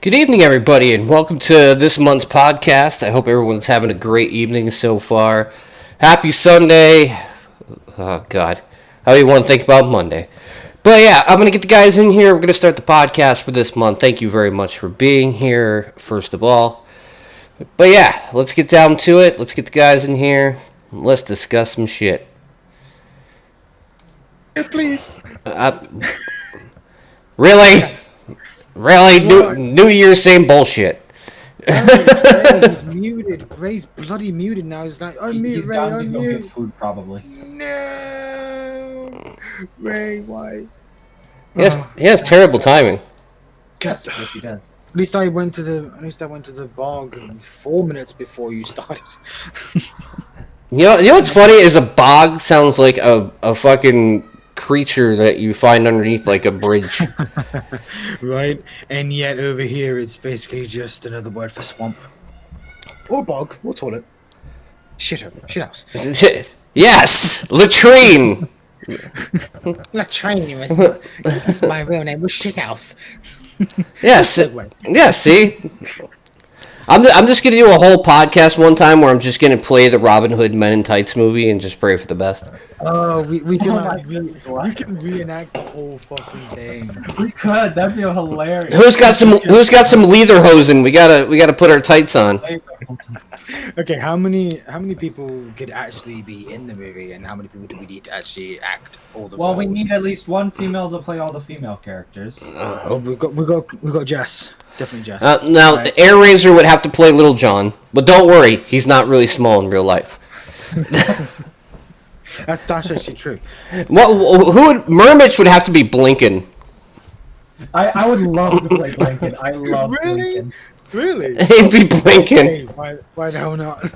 Good evening, everybody, and welcome to this month's podcast. I hope everyone's having a great evening so far. Happy Sunday. Oh, God. How do you want to think about Monday? But yeah, I'm going to get the guys in here. We're going to start the podcast for this month. Thank you very much for being here, first of all. But yeah, let's get down to it. Let's get the guys in here. Let's discuss some shit. Please. Really? Really? New Year's, same bullshit. He's muted. Ray's bloody muted now. He's like, unmute, He's Ray, down to go unmute. get food, probably. No. Ray, why? He has terrible timing. Yes, he does. At least I went to the bog 4 minutes before you started. You know what's funny is a bog sounds like a fucking creature that you find underneath like a bridge. Right? And yet over here it's basically just another word for swamp. Or bog, or toilet. Shithouse. Yes! Latrine! Latrine was my real name was shithouse. Yes. Yeah, see? I'm just going to do a whole podcast one time where I'm just going to play the Robin Hood Men in Tights movie and just pray for the best. Oh, we can Oh we can reenact the whole fucking thing. We could. That'd be hilarious. Who's got some lederhosen? We gotta put our tights on. Okay, how many people could actually be in the movie, and how many people do we need to actually act all the Well, roles? we need at least one female to play all the female characters. Oh, we got Jess, definitely Jess. Now, the Air Razor would have to play Little John, but don't worry, he's not really small in real life. That's actually true. Mermitch would have to be Blinken. I would love to play Blinken. I love Really? Blinken. Really? He'd be Blinken. Hey, why the hell not?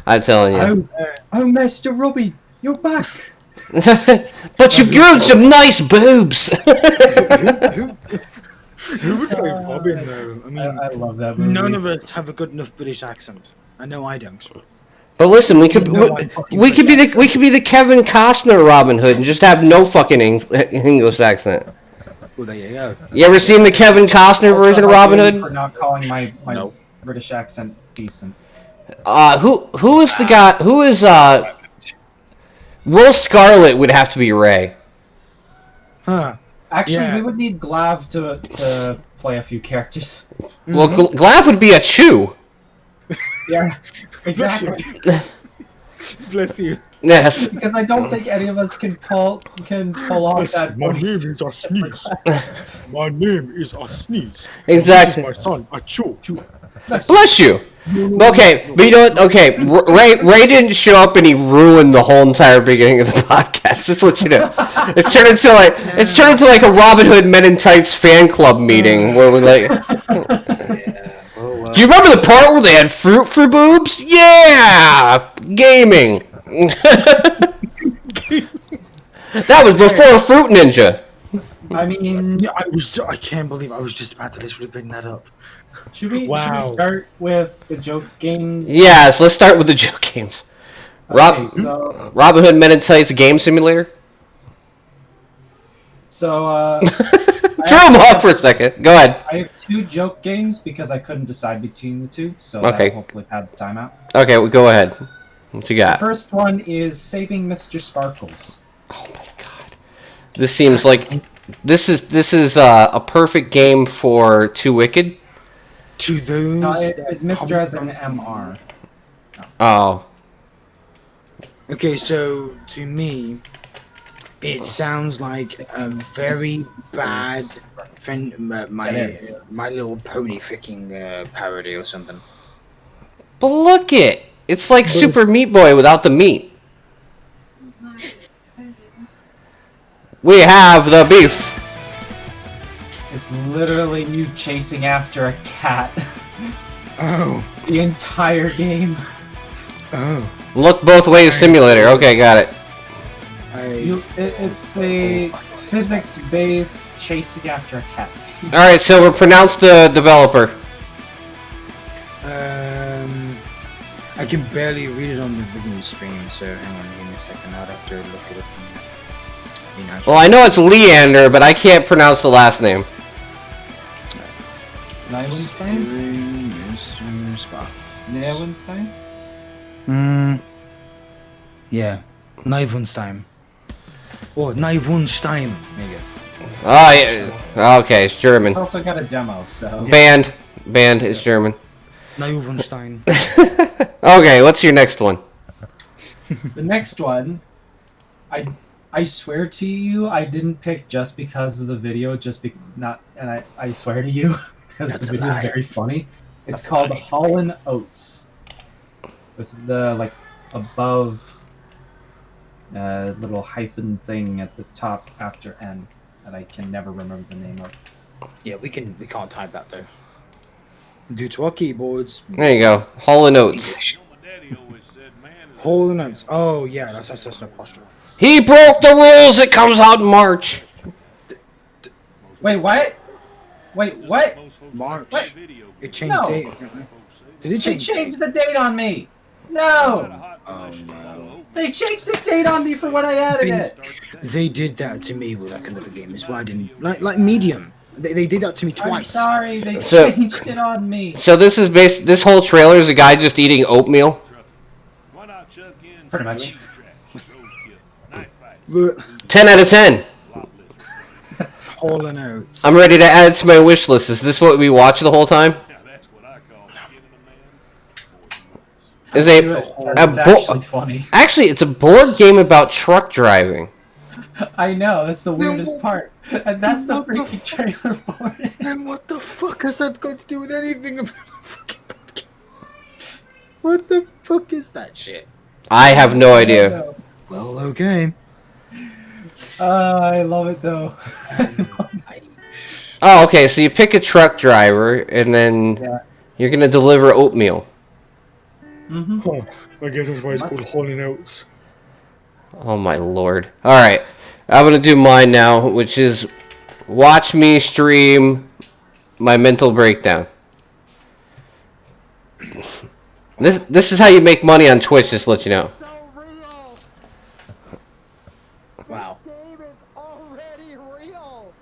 I'm telling you. Oh, Mr. Robbie, you're back. But you've grown some nice boobs. Who would play Robin though? I mean, I love that movie. none of us have a good enough British accent. I know I don't. But listen, we could No, I fucking we could be the Kevin Costner Robin Hood and just have no fucking English accent. Well, there you go. You ever seen the Kevin Costner version of Robin For Hood? not calling my No. British accent decent. Who is the guy? Who is Will Scarlet would have to be Ray. Huh. Actually, Yeah. we would need Glav to play a few characters. Well, Glav would be a Chew. Yeah, exactly. Bless you. Yes. Because I don't think any of us can pull off that My voice. name is a sneeze. My name is a sneeze. Exactly. My son, a chew. Bless you. Okay, but you know what? Okay, Ray didn't show up and he ruined the whole entire beginning of the podcast. Just to let you know, it's turned into like a Robin Hood Men in Tights fan club meeting where we like. Do you remember the part where they had fruit for boobs? Yeah, gaming. That was before Fruit Ninja. I mean, Yeah, I can't believe I was just about to literally bring that up. should we Wow. start with the joke games? Yes, let's start with the joke games. Okay, so Robin Hood Men in Tights game simulator. Throw him off for a second. Go ahead. I have two joke games because I couldn't decide between the two, so Okay. that hopefully had the timeout. Okay, well, go ahead. What you The got? first one is Saving Mr. Sparkles. Oh my god. This seems like this is a perfect game for Too Wicked. To those. No, that it's Mr. as come an MR. Oh. Okay, so to me, it sounds like a very bad my Little Pony freaking parody or something. But look it. It's like Super Meat Boy without the meat. We have the beef. It's literally you chasing after a cat Oh, the entire game. oh. Look both ways simulator. Okay, got it. It's a physics-based chasing after a cat. Alright, Silver, pronounce the developer. I can barely read it on the video stream, so hang on, give me a second. I'd have to look it up. Well, I know it's Leander, but I can't pronounce the last name. Nywenstein? Mr. Spa. Nywenstein? Yeah. Nijvenstein. Or Nijvenstein. There you go. Oh, yeah. Okay, it's German. I also got a demo, so. Banned. Banned. It's German. Nijvenstein. Okay, what's your next one? The next one, I swear to you, I didn't pick just because of the video, I swear to you, because That's the a video is lie. very funny. It's called Holland Oats, with the like above little hyphen thing at the top after N that I can never remember the name of. Yeah, we can't type that though. Due to our keyboards. There you go. Hall and Oates. Hole and Oates. Oh yeah, that's no posture. He broke the rules. It comes out in March. Wait, what? Wait, what? March. What? It changed No. date. Did it They change? changed the date on me. No, Oh no. they changed the date on me for when I added it. They did that to me with like another game. That's why I didn't like Medium. They did that to me I'm twice. sorry, they So- changed it on me. So this is this whole trailer is a guy just eating oatmeal. Pretty much. But 10 out of 10. Hole and Oates. I'm ready to add it to my wish list. Is this what we watch the whole time? Is a It's actually funny. actually it's a board game about truck driving. I know, that's the weirdest part. And that's the freaking trailer for it. And what the fuck has that got to do with anything about a fucking podcast? What the fuck is that shit? I have no idea. Well, okay. I love it though. Oh, okay. So you pick a truck driver, and then Yeah. you're gonna deliver oatmeal. Oh, I guess that's why it's called Hall and Oates. Oh my lord! All right, I'm gonna do mine now, which is watch me stream my mental breakdown. This is how you make money on Twitch. Just to let you know. So real. Wow. Game is already real.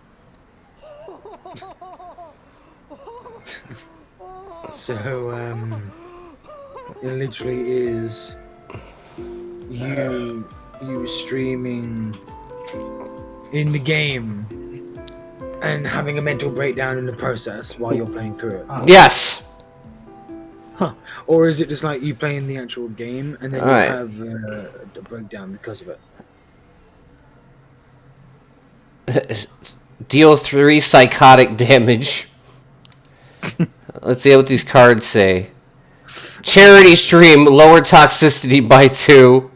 So, it literally is you streaming in the game and having a mental breakdown in the process while you're playing through it. Yes. Or is it just like you playing the actual game and then you Alright. have a breakdown because of it? Deal 3 psychotic damage. Let's see what these cards say. Charity stream, lower toxicity by 2.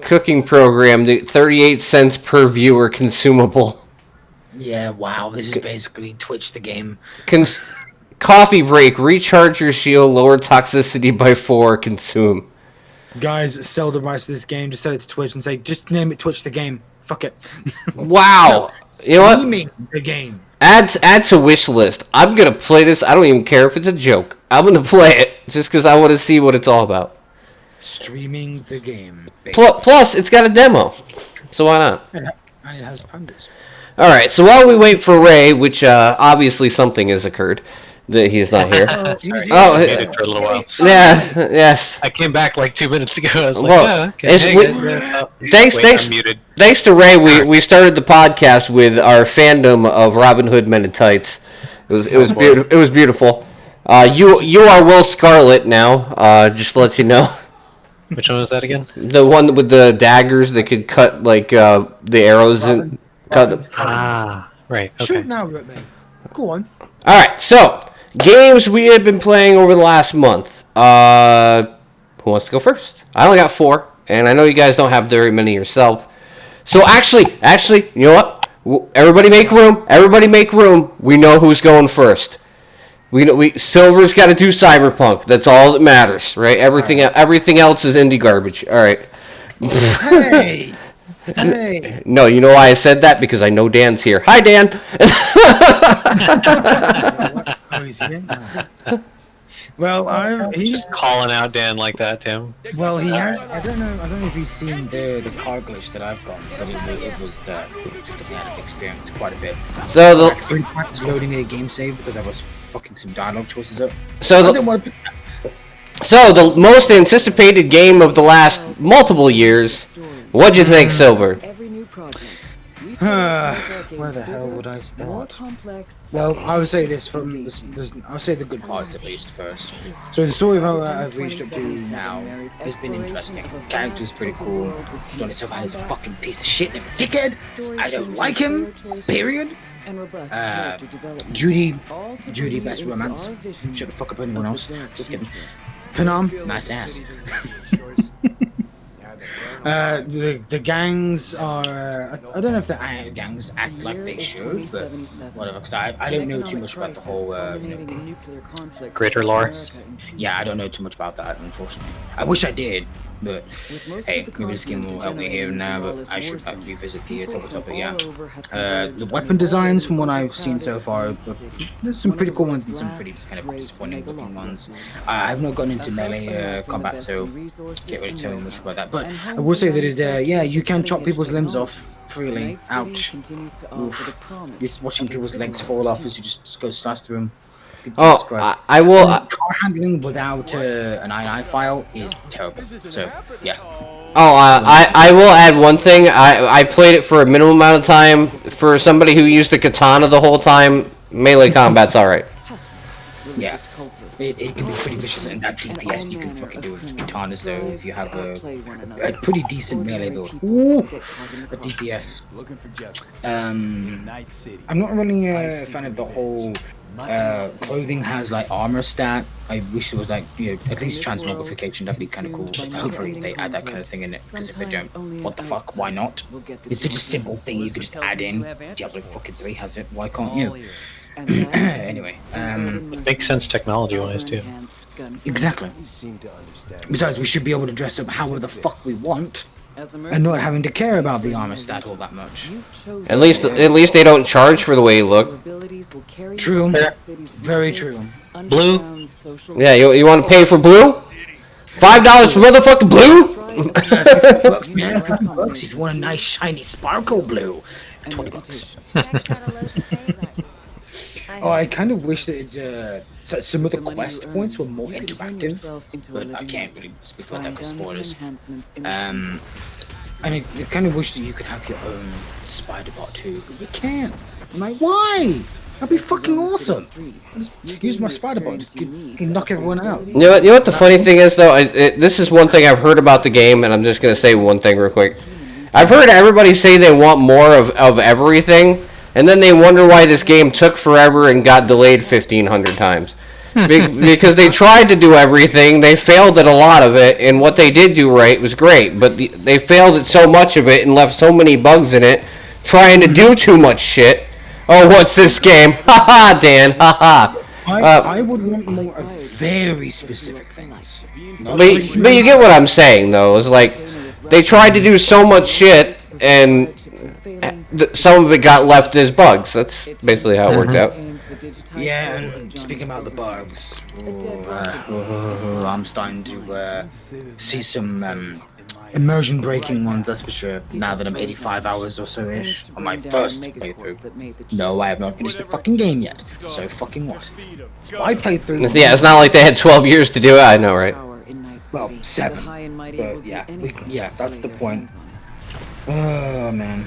Cooking program, 38 cents per viewer consumable. Yeah, wow, this is basically Twitch the game. Coffee break, recharge your shield, lower toxicity by 4, consume. Guys, sell the rights to this game, just sell it to Twitch and say, just name it Twitch the game. Fuck it. Wow. You know what? Streaming the game. Add to wish list. I'm gonna play this. I don't even care if it's a joke. I'm gonna play it just because I want to see what it's all about. Streaming the game. Plus, it's got a demo, so why not? And it has pandas. All right. So while we wait for Ray, which obviously something has occurred that he's not here. Oh, Muted for a little while. yeah. Yes. I came back like 2 minutes ago. I was like, Well, oh, okay. it's- Hey, we- guys. Thanks. Wait, Thanks. I'm muted. Thanks to Ray, we started the podcast with our fandom of Robin Hood Men in Tights. It was beautiful. It was beautiful. You are Will Scarlet now. Just to let you know, Which one was that again? the one with the daggers that could cut like the arrows and cut. Robin's cousin. Ah, right. Shoot Okay. now, Rip, man. Go on. All right, so games we have been playing over the last month. Who wants to go first? I only got 4, and I know you guys don't have very many yourself. So actually, you know what? Everybody make room. Everybody make room. We know who's going first. Silver's got to do Cyberpunk. That's all that matters, right? Everything else is indie garbage. All right. Hey! Hey! No, you know why I said that? Because I know Dan's here. Hi, Dan. Oh, he's here? Well, he's Calling out Dan like that, Tim. well. He has. I don't know if he's seen the car glitch that I've got, but it took me out of experience quite a bit. So Like the 3 times loading a game save because I was fucking some dialogue choices up. so I the didn't want to. so the most anticipated game of the last multiple years. What'd you think, Silver? Every new project. Where the hell would I start? Well, I would say this from I'll say the good parts at least first. So the story of how I've reached up to now has been interesting. Character's pretty cool. Johnny Silverhand is a fucking piece of shit and a dickhead. I don't like him. Period. Judy, best romance. Shut the fuck up, anyone else. Just kidding. Panam, nice ass. The gangs are. I don't know if the gangs act like they should, but whatever. Because I don't know too much about the whole. Greater lore. Yeah, I don't know too much about that, unfortunately. I wish I did, but hey, maybe this game will help me here and now. But I should revisit the topic. Yeah. The weapon designs, from what I've seen so far, there's some pretty cool ones and some pretty kind of disappointing looking ones. I've not gotten into melee combat, so can't really tell you much about that. But I will say that yeah, you can chop people's limbs off freely. Ouch. Oof. Just watching people's legs fall off as you just go slash through them. Oh, I will. Car handling without an INI file is terrible. So yeah. Oh, I will add one thing. I played it for a minimum amount of time. For somebody who used a katana the whole time, melee combat's alright. Yeah. It can be pretty vicious, and that DPS you can fucking do with katanas though if you have a pretty decent melee build. Ooh, a DPS. I'm not really a fan of the whole clothing has like armor stat. I wish there was like, you know, at least transmogrification. That'd be kind of cool. Like, hopefully they add that kind of thing in it, because if they don't, what the fuck, why not? It's such a simple thing you could just add in. Diablo fucking 3 has it, why can't you? Anyway, It makes sense technology-wise, too. exactly. Besides, we should be able to dress up however the fuck we want, and not having to care about the armor stat all that much. At least they don't charge for the way you look. True. Very true. Blue? Yeah, you want to pay for blue? $5 for motherfucking blue? Bucks, man. $50 if you want a nice shiny sparkle blue. $20. Oh, I kind of wish that some of the quest points were more interactive, but I can't really speak about that because spoilers. And I kind of wish that you could have your own spider bot too, but you can't. I'm like, why? That'd be fucking awesome. Just use my spider bot, just can knock everyone out. You know what the funny thing is though? This is one thing I've heard about the game, and I'm just gonna say one thing real quick. I've heard everybody say they want more of everything, and then they wonder why this game took forever and got delayed 1,500 times. Because they tried to do everything, they failed at a lot of it, and what they did do right was great, but they failed at so much of it and left so many bugs in it, trying to do too much shit. Oh, what's this game? Haha, Dan, haha. I would want more of very specific things. But you get what I'm saying, though. It's like, they tried to do so much shit, and some of it got left as bugs. That's basically how it worked out. Yeah, and speaking about the bugs, I'm starting to see some immersion breaking ones, that's for sure. Now that I'm 85 hours or so ish on my first playthrough. No, I have not finished the fucking game yet. So fucking what? It's my playthrough. Yeah, it's not like they had 12 years to do it. I know, right? Well, 7. But yeah, that's the point. Oh man.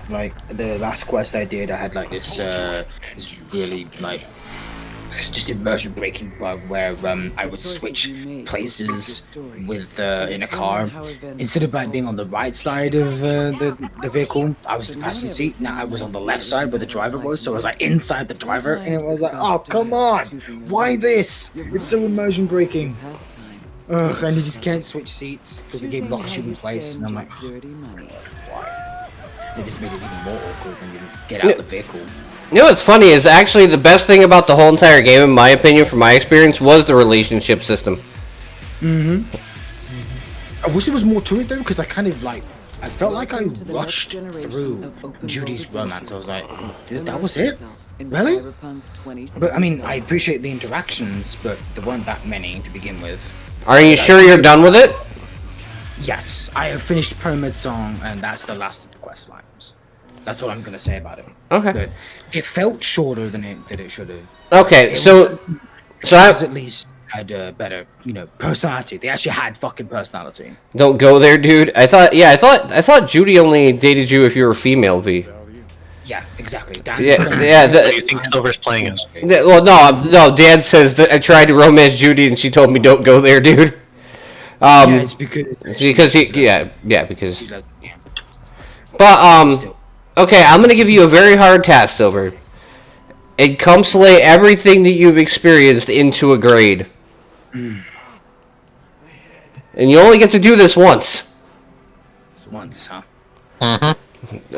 Like the last quest I did, I had like this really like just immersion breaking bug where I would switch places with in a car. Instead of like being on the right side of the vehicle, I was the passenger seat. Now I was on the left side where the driver was, so I was like inside the driver, and it was like, oh come on, why this? It's so immersion breaking. Ugh, and you just can't switch seats because the game locks you in place, and I'm like, why? It just made it even more awkward when you get out of the vehicle. You know what's funny is actually the best thing about the whole entire game, in my opinion, from my experience, was the relationship system. I wish there was more to it though, because I kind of like, I felt like I rushed through Judy's romance. I was like, dude, that was it? Really? But I mean, I appreciate the interactions, but there weren't that many to begin with. Are you sure you're done with it? Yes, I have finished Pyramid Song, and that's the last of the quest lines. That's what I'm gonna say about it. Okay. But it felt shorter than it should have. Okay, It so I at least had a better, personality. They actually had fucking personality. don't go there, dude. I thought Judy only dated you if you were female, V. Yeah, exactly. Yeah. What do you think Silver's playing as? Well, no. Dan says that I tried to romance Judy and she told me don't go there, dude. Yeah, it's because Because because. she's like, yeah. But Still. okay, I'm gonna give you a very hard task, Silver. Encapsulate everything that you've experienced into a grade. And you only get to do this once. Once, huh?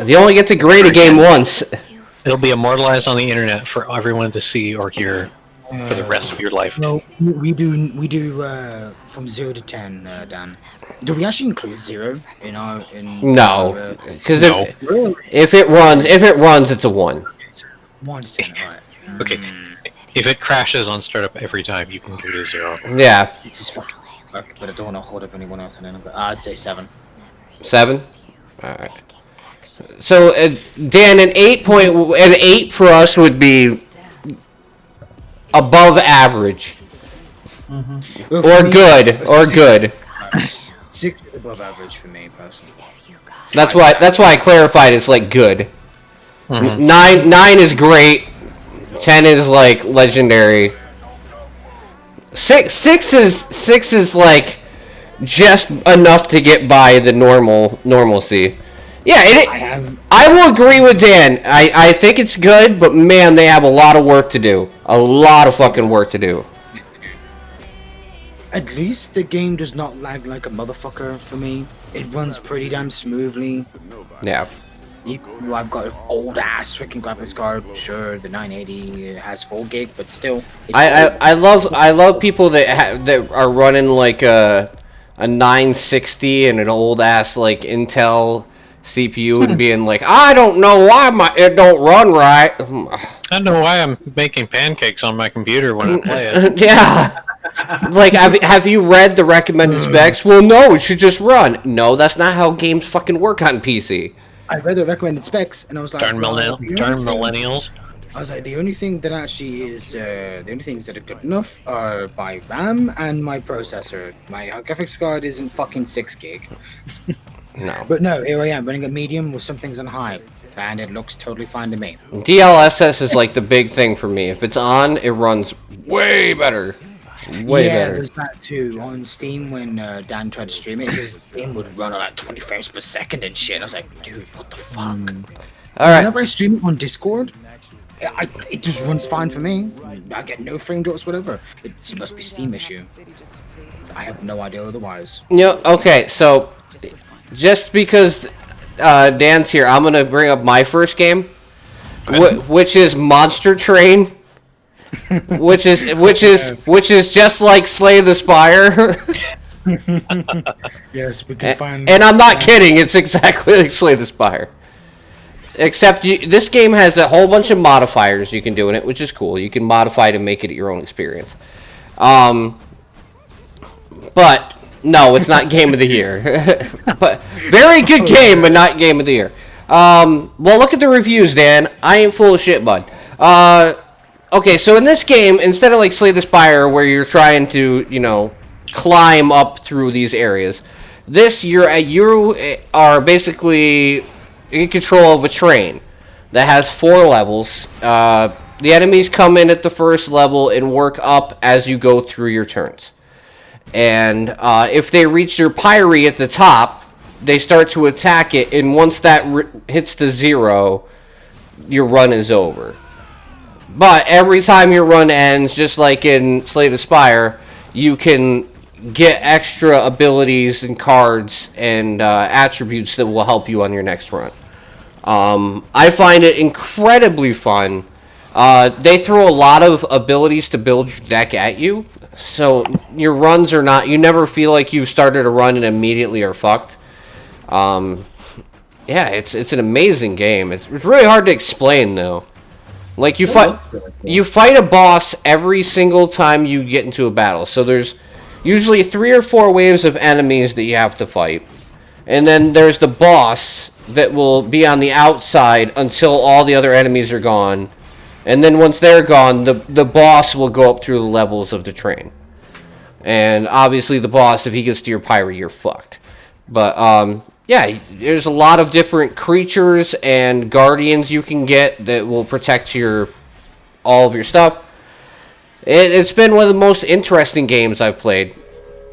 You only get to grade a game once. It'll be immortalized on the internet for everyone to see or hear for the rest of your life. No, we do from 0 to 10, Dan. Do we actually include 0 in our No, because No. if it runs, it's a 1. 1 to 10? Alright. Okay. If it crashes on startup every time, you can go to 0. Yeah, It's just fucking work, but I don't want to hold up anyone else in it. But I'd say 7. 7. All right. So Dan, an 8 for us would be above average or good. 6 is above average for me personally. That's why I clarified it's like good. 9 is great. 10 is like legendary. 6 is like just enough to get by the normalcy. Yeah, I will agree with Dan. I think it's good, but man, they have a lot of work to do. A lot of fucking work to do. At least the game does not lag like a motherfucker for me. It runs pretty damn smoothly. Yeah. I've got an old ass freaking graphics card. Sure, the 980 has 4 gig, but still. I love people that are running like a 960 and an old ass like Intel CPU and being like, I don't know why it don't run right. I don't know why I'm making pancakes on my computer when I play it. Yeah. Like, have you read the recommended specs? Well, no, it should just run. No, that's not how games fucking work on PC. I read the recommended specs and I was like, Darn millennials. I was like, the only thing that actually is, the only things that are good enough are my RAM and my processor. My graphics card isn't fucking 6 gig. No. But no, here I am running a medium with some things on high, and it looks totally fine to me. DLSS is like the big thing for me. If it's on, it runs way better. Way better. There's that too. On Steam, when Dan tried to stream it, his game would run at like 20 frames per second and shit. And I was like, dude, what the fuck? All right. Whenever I stream it on Discord, it just runs fine for me. I get no frame drops, whatever. It must be Steam issue. I have no idea otherwise. Okay, so just because Dan's here, I'm gonna bring up my first game, which is Monster Train, which is just like Slay the Spire. Yes, we can find. And I'm not kidding; it's exactly like Slay the Spire. Except this game has a whole bunch of modifiers you can do in it, which is cool. You can modify to make it your own experience. But no, it's not Game of the Year. But very good game, but not Game of the Year. Well, look at the reviews, Dan. I ain't full of shit, bud. Okay, so in this game, instead of like Slay the Spire, where you're trying to, climb up through these areas, this you are basically in control of a train that has 4 levels. The enemies come in at the first level and work up as you go through your turns. And if they reach your pyre at the top, they start to attack it, and once that hits the 0, your run is over. But every time your run ends, just like in Slay the Spire, you can get extra abilities and cards and attributes that will help you on your next run. I find it incredibly fun. They throw a lot of abilities to build your deck at you, so your runs are not, you never feel like you started a run and immediately are fucked. Yeah, it's an amazing game. It's really hard to explain though. Like you That fight, looks really cool. you fight a boss every single time you get into a battle. So there's usually 3 or 4 waves of enemies that you have to fight, and then there's the boss that will be on the outside until all the other enemies are gone, and then once they're gone, the boss will go up through the levels of the train. And obviously, the boss, if he gets to your pyre, you're fucked. But yeah, there's a lot of different creatures and guardians you can get that will protect all of your stuff. It's been one of the most interesting games I've played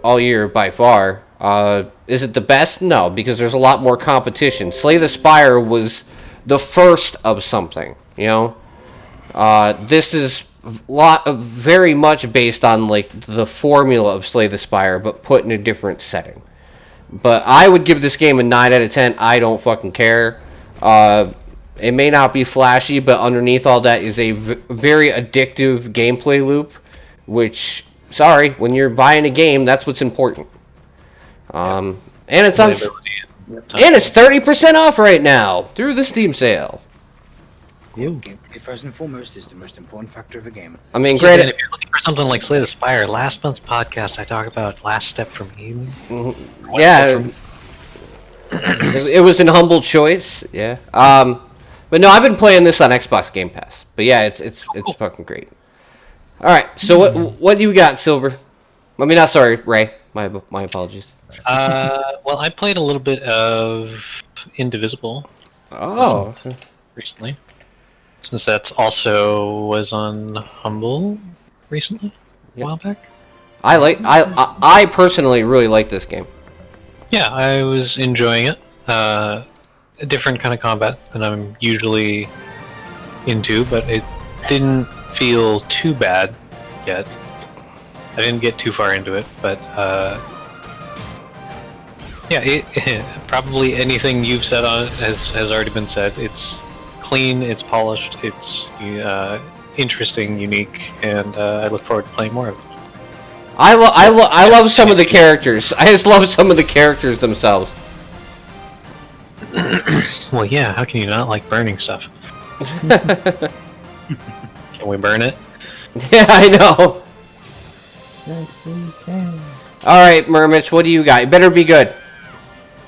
all year by far. Is it the best? No, because there's a lot more competition. Slay the Spire was the first of something, you know? This is very much based on like the formula of Slay the Spire, but put in a different setting. But I would give this game a 9 out of 10. I don't fucking care. It may not be flashy, but underneath all that is a very addictive gameplay loop, which, sorry, when you're buying a game, that's what's important. And it's on, and it's 30% off right now through the Steam sale. Gameplay, first and foremost, is the most important factor of a game. I mean, Yeah, granted, man, if you're looking for something like Slay the Spire, last month's podcast I talk about Last Step from Eden. yeah, it was an humble choice. Yeah. But no, I've been playing this on Xbox Game Pass. But yeah, it's fucking great. All right, so what do you got, Silver? I mean, not sorry, Ray. My apologies. Well, I played a little bit of Indivisible Oh, okay. recently, since that's also was on Humble recently, a while back. I personally really like this game. Yeah, I was enjoying it. A different kind of combat than I'm usually into, but it didn't feel too bad yet. I didn't get too far into it, but yeah, probably anything you've said on it has already been said. It's clean, it's polished, it's interesting, unique, and I look forward to playing more of it. I love some of the characters. I just love some of the characters themselves. Well, yeah, how can you not like burning stuff? Can we burn it? Yeah, I know. Yes, we can. All right, Mermitch, what do you got? You better be good.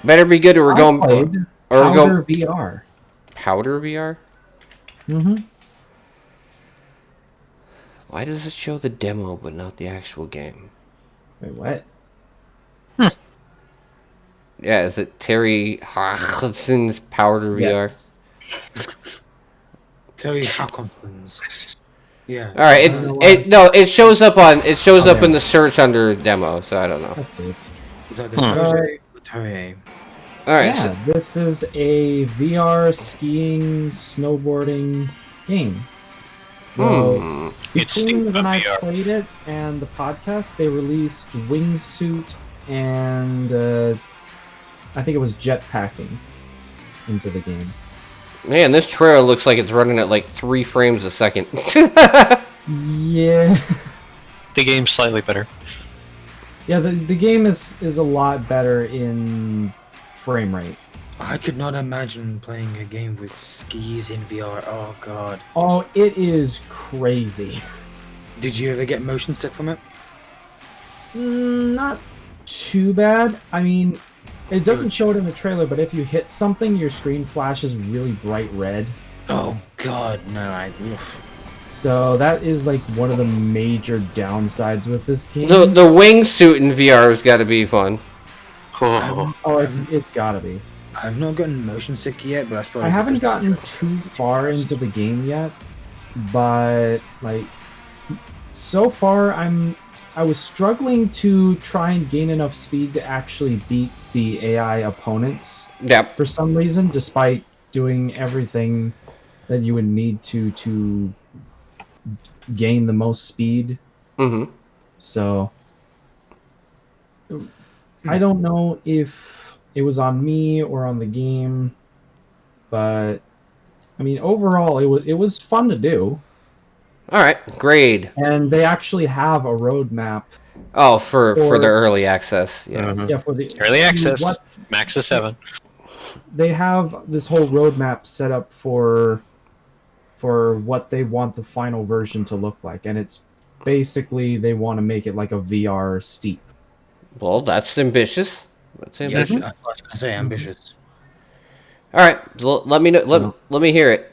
Better be good, or we're going. Or we're Powder going. VR. Powder VR. Mm-hmm. Why does it show the demo but not the actual game? Wait, what? Yeah, is it Terry Hodgson's Powder VR? Yes. Terry Hawkins. Yeah. All right, it shows up Okay. in the search under demo, so I don't know. That's weird. Is that the Terry? The Terry. All right, Yeah, this is a VR skiing, snowboarding game. So, It's between Steam when I VR. played it and the podcast, they released Wingsuit and I think it was jetpacking into the game. man, this trailer looks like it's running at like 3 frames a second. Yeah, The game's slightly better. yeah. The game is a lot better in frame rate. I could not imagine playing a game with skis in VR. Oh god. Oh, it is crazy. Did you ever get motion sick from it? Not too bad. I mean, it doesn't show it in the trailer, but if you hit something, your screen flashes really bright red. Oh god, no. Oof. So that is like one of the major downsides with this game. the wingsuit in VR has got to be fun. Oh, Oh, it's gotta be. I've not gotten motion sick yet, but that's probably. I haven't because- gotten too far into the game yet, but like so far I was struggling to try and gain enough speed to actually beat the AI opponents Yep. for some reason, despite doing everything that you would need to gain the most speed. Mm-hmm. So I don't know if it was on me or on the game, but I mean overall it was fun to do. All right, grade. And they actually have a roadmap. Oh, for Or- the early access. Yeah. Mhm. Yeah, for the Early access. What Max is 7. they have this whole roadmap set up for for what they want the final version to look like, and it's basically they want to make it like a VR Steep. Well, that's ambitious. That's ambitious. Yeah, I was gonna say ambitious. All right, let me know. Let me hear it.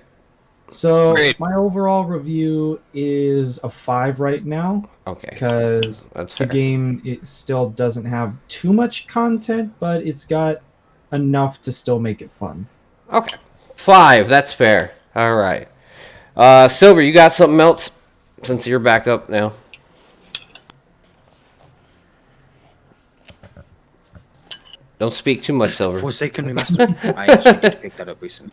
So Great. my overall review is a 5 right now. Okay. Because That's the fair. game, it still doesn't have too much content, but it's got enough to still make it fun. Okay. 5. That's fair. All right. Silver, you got something else? Since you're back up now. Don't speak too much, Silver. Forsaken Remastered. I actually did pick that up recently.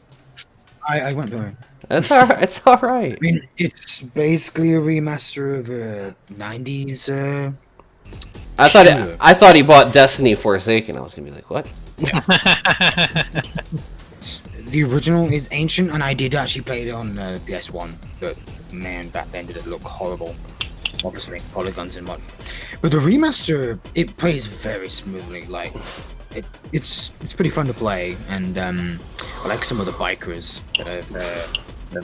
I went there. That's all right. It's all right. I mean, it's basically a remaster of a 90s. Sure. I thought he bought Destiny Forsaken. I was gonna be like, what? The original is ancient, and I did actually play it on PS1, but man, back then did it look horrible. Obviously, polygons and whatnot. But the remaster, it plays very smoothly. Like, it's pretty fun to play, and I like some of the bikers that I've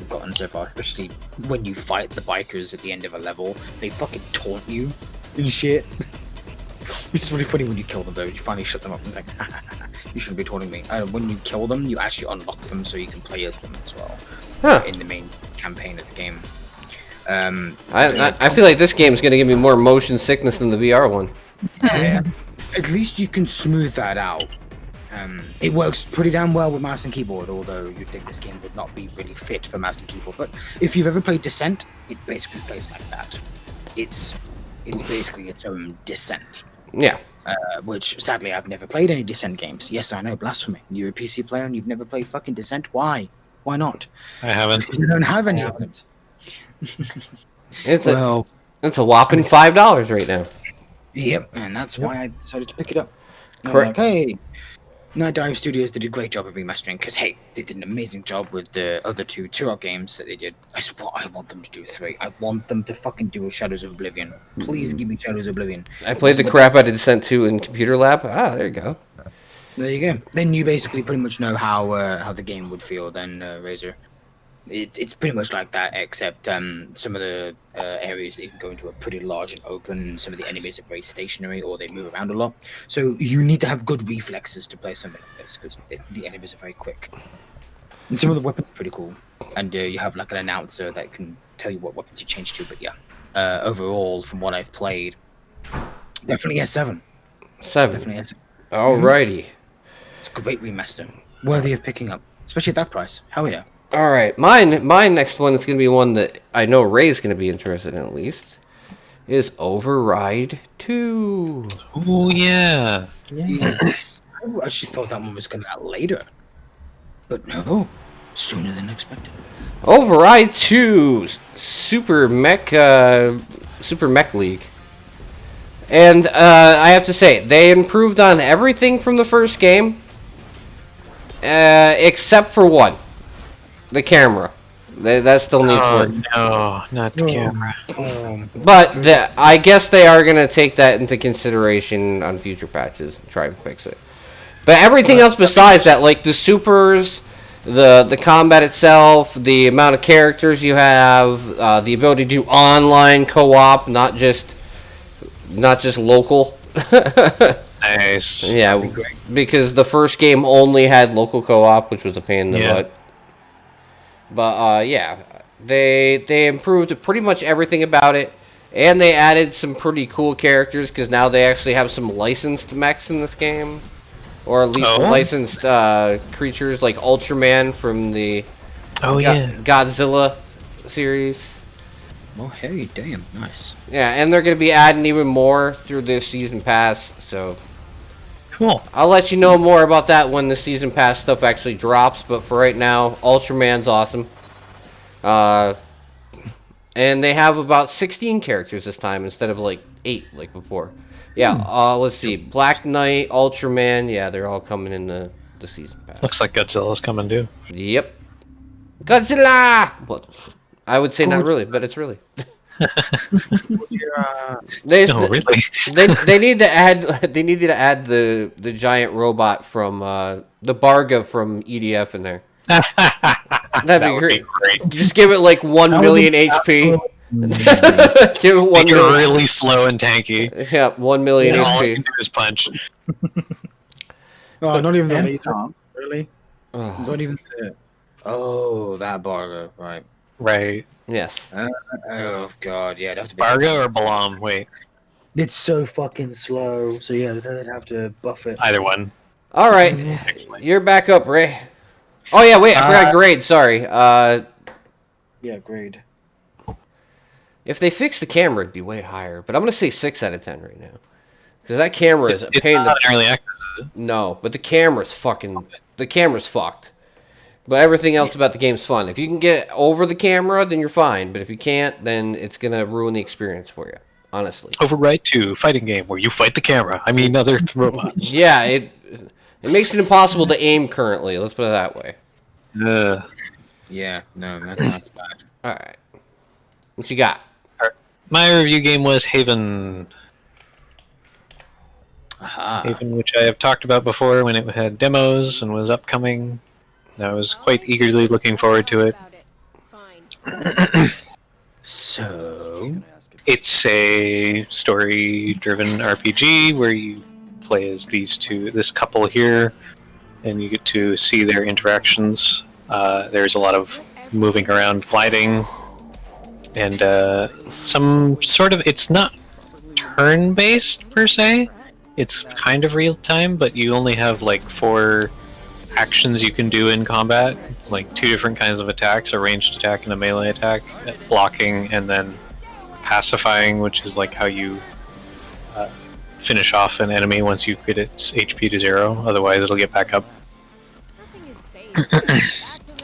gotten so far. Especially when you fight the bikers at the end of a level, they fucking taunt you and shit. It's really funny when you kill them though. You finally shut them up and think, you shouldn't be taunting me. When you kill them, you actually unlock them so you can play as them as well Huh. in the main campaign of the game. I feel like this game's gonna give me more motion sickness than the VR one. Yeah. At least you can smooth that out. It works pretty damn well with mouse and keyboard, although you'd think this game would not be really fit for mouse and keyboard. But if you've ever played Descent, it basically plays like that. It's basically its own Descent. Yeah. Which, sadly, I've never played any Descent games. Yes, I know, blasphemy. You're a PC player and you've never played fucking Descent? Why? Why not? I haven't. Because you don't have any of them. It's Well, a whopping $5 right now. yep, and that's why I decided to pick it up. Correct. Like, hey, Night Dive Studios did a great job of remastering, because, hey, they did an amazing job with the other two Turok games that they did. I want them to do 3. I want them to fucking do a Shadows of Oblivion. Please give me Shadows of Oblivion. I played the crap out of Descent 2 in Computer Lab. Ah, there you go. There you go. Then you basically pretty much know how the game would feel then, Razor. It's pretty much like that, except some of the areas that you can go into are pretty large and open. Some of the enemies are very stationary, or they move around a lot. So you need to have good reflexes to play something like this, because the enemies are very quick. And some of the weapons are pretty cool. And you have like an announcer that can tell you what weapons you change to. But yeah, overall, from what I've played, definitely S7. 7. Definitely S7. Alrighty. It's a great remaster. Worthy of picking up. Especially at that price. Hell yeah. All right, my next one is going to be one that I know Ray's going to be interested in at least. Is Override 2. Oh yeah. Yeah. I actually thought that one was coming out later. But no, sooner than expected. Override 2 Super Mech League. And I have to say, they improved on everything from the first game, except for one. The camera. That still needs work. No, not the camera. But I guess they are going to take that into consideration on future patches and try and fix it. But everything else besides that, like the supers, the combat itself, the amount of characters you have, the ability to do online co-op, not just local. Nice. Yeah, because the first game only had local co-op, which was a pain in the butt. But yeah, they improved pretty much everything about it, and they added some pretty cool characters because now they actually have some licensed mechs in this game, or at least licensed creatures like Ultraman from the Godzilla series. Well, hey, damn, nice. Yeah, and they're gonna be adding even more through this season pass. So Cool. I'll let you know more about that when the season pass stuff actually drops, but for right now, Ultraman's awesome. And they have about 16 characters this time instead of like 8 like before. Yeah, let's see. Black Knight, Ultraman, yeah, they're all coming in the season pass. Looks like Godzilla's coming too. Yep. Godzilla! Well, I would say not really, but it's really. They really? they need to add the giant robot from the Barga from EDF in there. That'd be would great. great. Just give it like 1 That would million be HP. absolutely- Give it 1 Make it million. really slow and tanky. Yeah, 1 million And all it HP. can do is punch. Oh, not even the And laser. strong. Really? Oh, Not even the. Oh, that Bargo, right? Right. yes. Oh god, yeah, it'd have to be. Bargo or Balam? Wait, It's so fucking slow. So yeah, they'd have to buff it. either one. All right, you're back up, Ray. Oh yeah, wait, I forgot grade. Sorry. Yeah, grade. If they fix the camera, it'd be way higher. But I'm gonna say 6 out of 10 right now, because that camera is a It's pain. not an early access. No, but the camera's fucked. But everything else about the game's fun. If you can get over the camera, then you're fine. But if you can't, then it's gonna ruin the experience for you. Honestly. Override 2, fighting game where you fight the camera. I mean, other robots. Yeah, it makes it impossible to aim currently. Let's put it that way. Yeah, no, that's bad. All right. What you got? My review game was Haven. Aha. Haven, which I have talked about before when it had demos and was upcoming. I was quite eagerly looking forward to it. So, It's a story-driven RPG where you play as this couple here, and you get to see their interactions. There's a lot of moving around, gliding, and some sort of. It's not turn-based per se. It's kind of real-time, but you only have like 4 actions you can do in combat, like 2 different kinds of attacks: a ranged attack and a melee attack, blocking, and then pacifying, which is like how you finish off an enemy once you get its HP to 0. Otherwise, it'll get back up.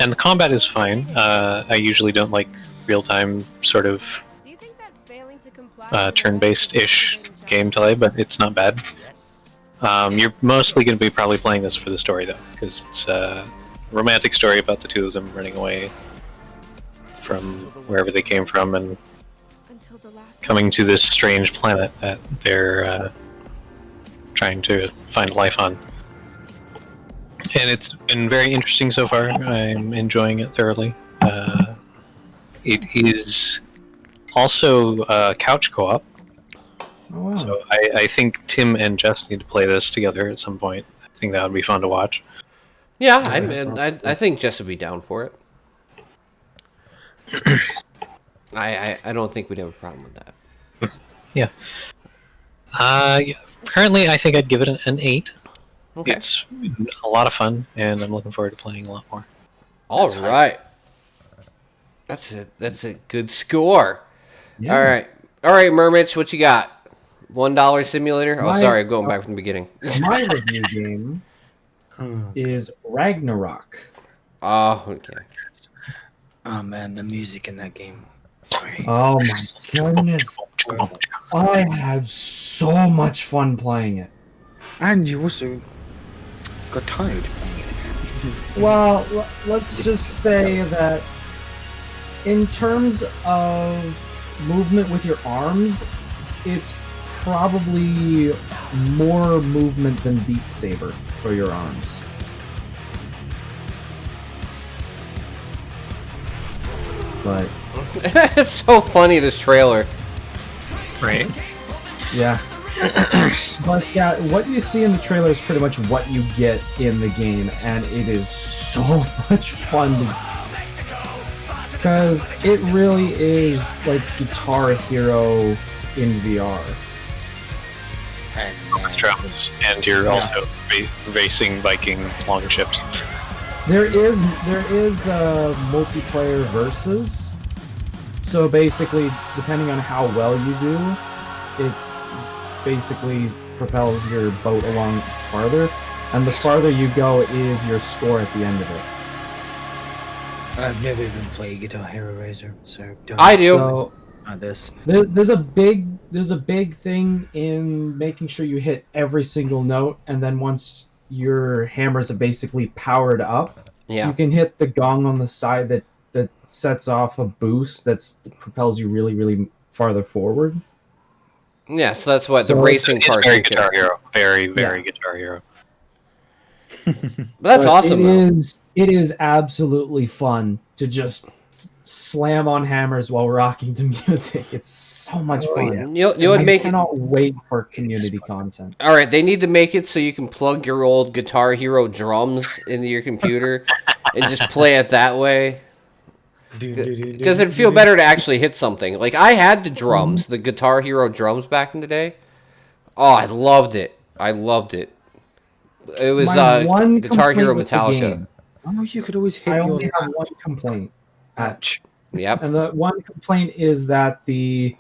And the combat is fine. I usually don't like real-time sort of turn-based-ish game to play, but it's not bad. You're mostly going to be probably playing this for the story, though, because it's a romantic story about the 2 of them running away from wherever they came from and coming to this strange planet that they're trying to find life on. And it's been very interesting so far. I'm enjoying it thoroughly. It is also couch co-op. Oh, wow. So I think Tim and Jess need to play this together at some point. I think that would be fun to watch. Yeah, I think Jess would be down for it. I don't think we'd have a problem with that. Yeah. Currently, I think I'd give it an 8. Okay. It's a lot of fun, and I'm looking forward to playing a lot more. All right. That's a good score. Yeah. All right, Mermich, what you got? $1 simulator? Oh, My- sorry, going back from the beginning. My review game is Ragnarok. Oh, okay. Oh man, the music in that game. Great. Oh my goodness. I had so much fun playing it. And you also got tired playing it. Well, let's just say that in terms of movement with your arms, it's probably more movement than Beat Saber for your arms. But It's so funny, this trailer. Right? yeah. But yeah, what you see in the trailer is pretty much what you get in the game, and it is so much fun because it really is like Guitar Hero in VR. With drums, and you're also racing Viking long ships. There is multiplayer versus. So basically, depending on how well you do, it basically propels your boat along farther, and the farther you go is your score at the end of it. I've never even played Guitar Hero Razor, so don't I do. So this. there's a big thing in making sure you hit every single note, and then once your hammers are basically powered up, Yeah. you can hit the gong on the side that sets off a boost that propels you really, really farther forward. Yeah, so that's what the So racing It's part very is. Guitar Hero. Very Guitar Hero. But that's But awesome, though. It is absolutely fun to just slam on hammers while rocking to music. It's so much fun. You know what I make it? cannot wait for community content. All right, they need to make it so you can plug your old Guitar Hero drums into your computer and just play it that way. Does it feel better to actually hit something? Like I had the drums, the Guitar Hero drums back in the day. Oh, I loved it. I loved it. It was My one Guitar Hero complaint with the Metallica. game, Oh, you could always hit I your. only have one complaint. Ouch. Yep. And the one complaint is that the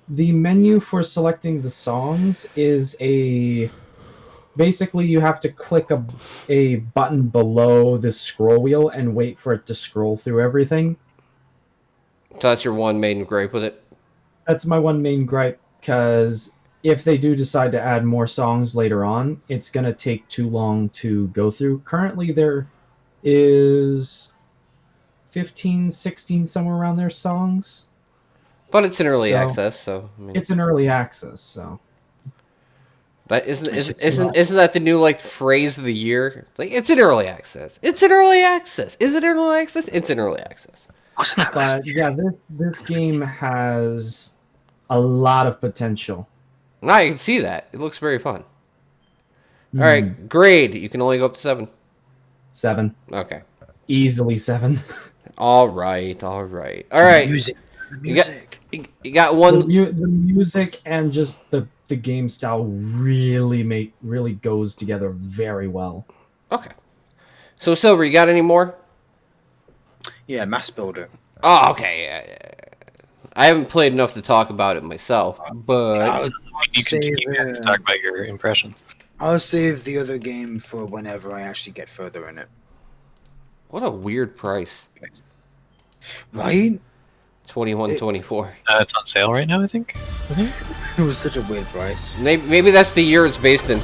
menu for selecting the songs is basically you have to click a button below the scroll wheel and wait for it to scroll through everything. So that's your one main gripe with it. That's my one main gripe, because if they do decide to add more songs later on, it's going to take too long to go through. Currently, there is 15, 16, somewhere around there songs. But it's in early So, access, so I mean, It's an early access, so. that isn't that the new like phrase of the year? It's like it's in early access. It's in early access. Is it early access? It's in early access. Wasn't that last But year? yeah, this game has a lot of potential. I can see that. It looks very fun. All right, grade. You can only go up to 7. 7. Okay. Easily 7. All right. All right. All right. Music. The You got music. you got The, one. the music and just the game style really goes together very well. Okay. So Silver, you got any more? Yeah, Mass Builder. Oh, okay. Yeah. I haven't played enough to talk about it myself, but I'll You save, continue to talk about your impressions. I'll save the other game for whenever I actually get further in it. what a weird price. Right? 21.24. It's on sale right now, I think. It was such a weird price. Maybe that's the year it's based in.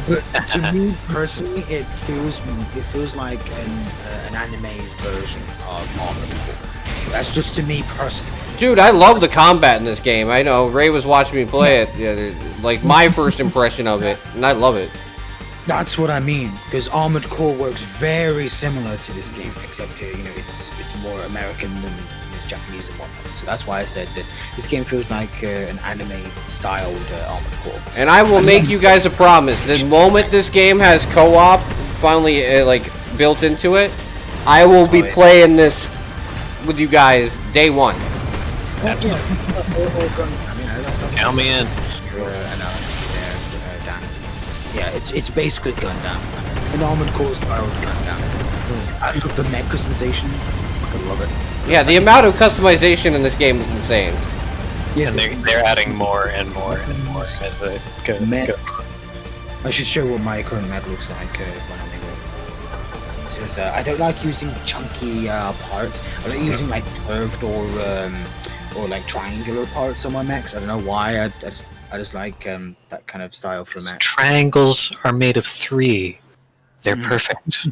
But to me personally, it feels like an anime version of Armored Core. That's just to me personally. Dude, I love the combat in this game. I know Ray was watching me play it. Yeah, like my first impression of it, and I love it. That's what I mean, because Armored Core works very similar to this game, except it's more American than Japanese and whatnot. So that's why I said that this game feels like an anime-styled Armored Core. And I will make you guys a promise. The moment this game has co-op finally like built into it, I will be playing this with you guys day one. Count me in. Yeah, it's basically Gundam. An Armored Core styled Gundam. I love the mech customization. I love it. Yeah, the amount of customization in this game is insane. Yeah, And they're adding more and more and more as it goes. Met. I should show what my current med looks like when I'm able. Because I don't like using chunky parts. I like using like curved or like triangular parts on my mechs. I don't know why. I just like that kind of style for mech. Triangles are made of 3. They're perfect.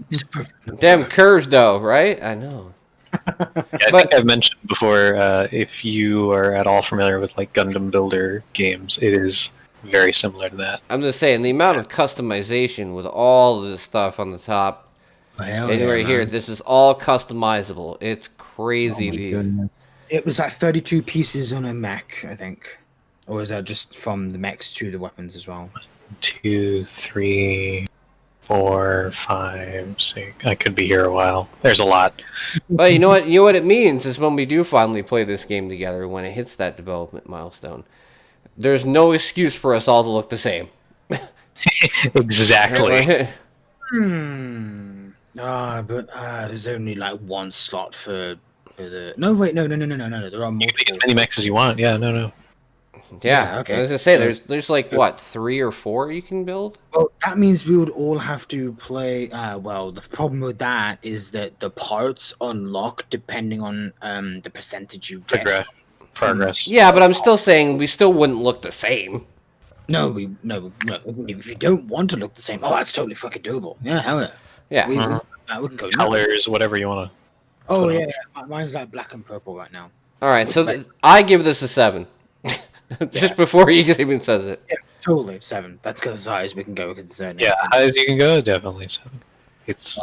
It's perfect. Damn curves, though, right? I know. Yeah, I think I've mentioned before, if you are at all familiar with like Gundam Builder games, it is very similar to that. I'm just saying, the amount of customization with all of this stuff on the top, Hell and yeah, right here, man. this is all customizable. It's crazy. Oh my the- goodness. It was like 32 pieces on a mech, I think. Or is that just from the mechs to the weapons as well? 2, 3, 4, 5, 6. I could be here a while. There's a lot. But you know what? You know what it means is when we do finally play this game together, when it hits that development milestone, there's no excuse for us all to look the same. Exactly. But there's only like one slot for the. No, wait, no. There are You can make multiple. as many mechs as you want. Yeah, no. Yeah, Yeah, okay. I was gonna say there's like what 3 or 4 you can build. Well, that means we would all have to play. Well, the problem with that is that the parts unlock depending on the percentage you get. Progress. Yeah, but I'm still saying we still wouldn't look the same. No. If you don't want to look the same, that's totally fucking doable. Yeah, hell yeah. Yeah. We can go. Colors, whatever you want to. Oh yeah. Mine's like black and purple right now. All right, so I give this a 7. Just before he even says it. Yeah, totally 7. That's because as high as we can go. Because Yeah, high as you can go, definitely 7. It's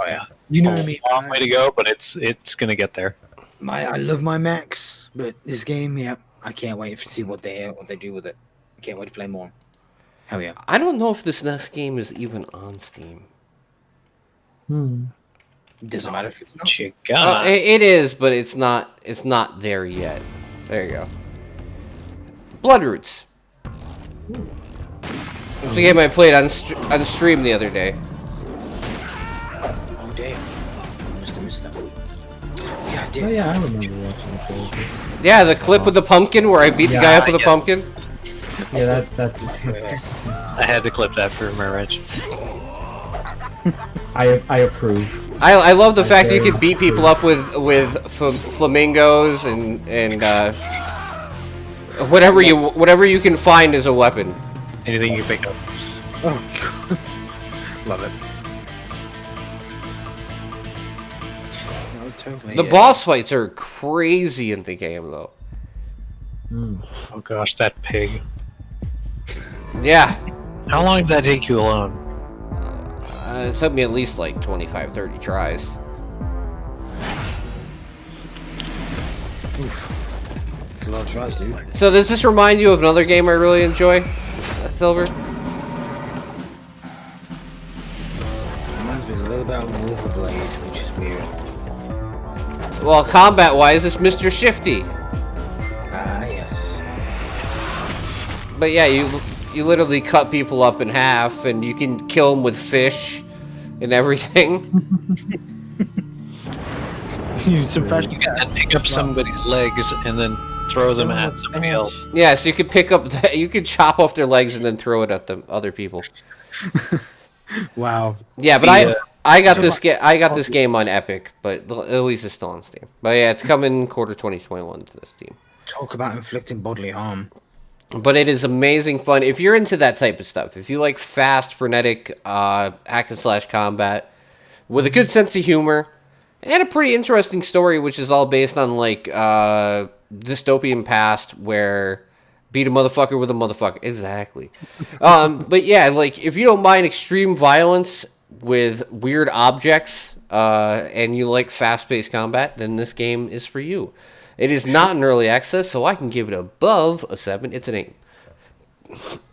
You know what I mean? a long way to go, but it's gonna get there. I love my mechs, but this game, I can't wait to see what they do with it. I can't wait to play more. Hell yeah! I don't know if this next game is even on Steam. Doesn't matter if it's not. It is, but it's not. It's not there yet. There you go. Bloodroots. It's a game I played on stream the other day. Oh damn! I must have missed that. Yeah, I did. Oh yeah, I remember watching the play this. Yeah, the clip with the pumpkin where I beat the guy up with the pumpkin. Yeah, that's. I had to clip that for my reg. I approve. I love the fact that you can beat people up with flamingos and whatever you can find as a weapon. Anything you pick up. Oh god, love it. No, totally. The boss fights are crazy in the game, though. Oh gosh, that pig. Yeah. How long did that take you alone? It took me at least like 25, 30 tries. It's a lot of tries, dude. So does this remind you of another game I really enjoy, Silver? Reminds me a little about Wolverblade, which is weird. Well, combat-wise, it's Mr. Shifty. Ah, yes. But yeah, you literally cut people up in half, and you can kill them with fish and everything. You can Pick up somebody's legs and then throw them at somebody else. Yeah, so you could you could chop off their legs and then throw it at the other people. Wow. Yeah, but I got this game on Epic, but at least it's still on Steam. But yeah, it's coming quarter 2021 to this Steam. Talk about inflicting bodily harm. But it is amazing fun. If you're into that type of stuff, if you like fast, frenetic hack and slash combat with a good sense of humor and a pretty interesting story, which is all based on like dystopian past where beat a motherfucker with a motherfucker. Exactly. But yeah, like if you don't mind extreme violence with weird objects and you like fast-paced combat, then this game is for you. It is not in early access, so I can give it above a 7. It's an 8.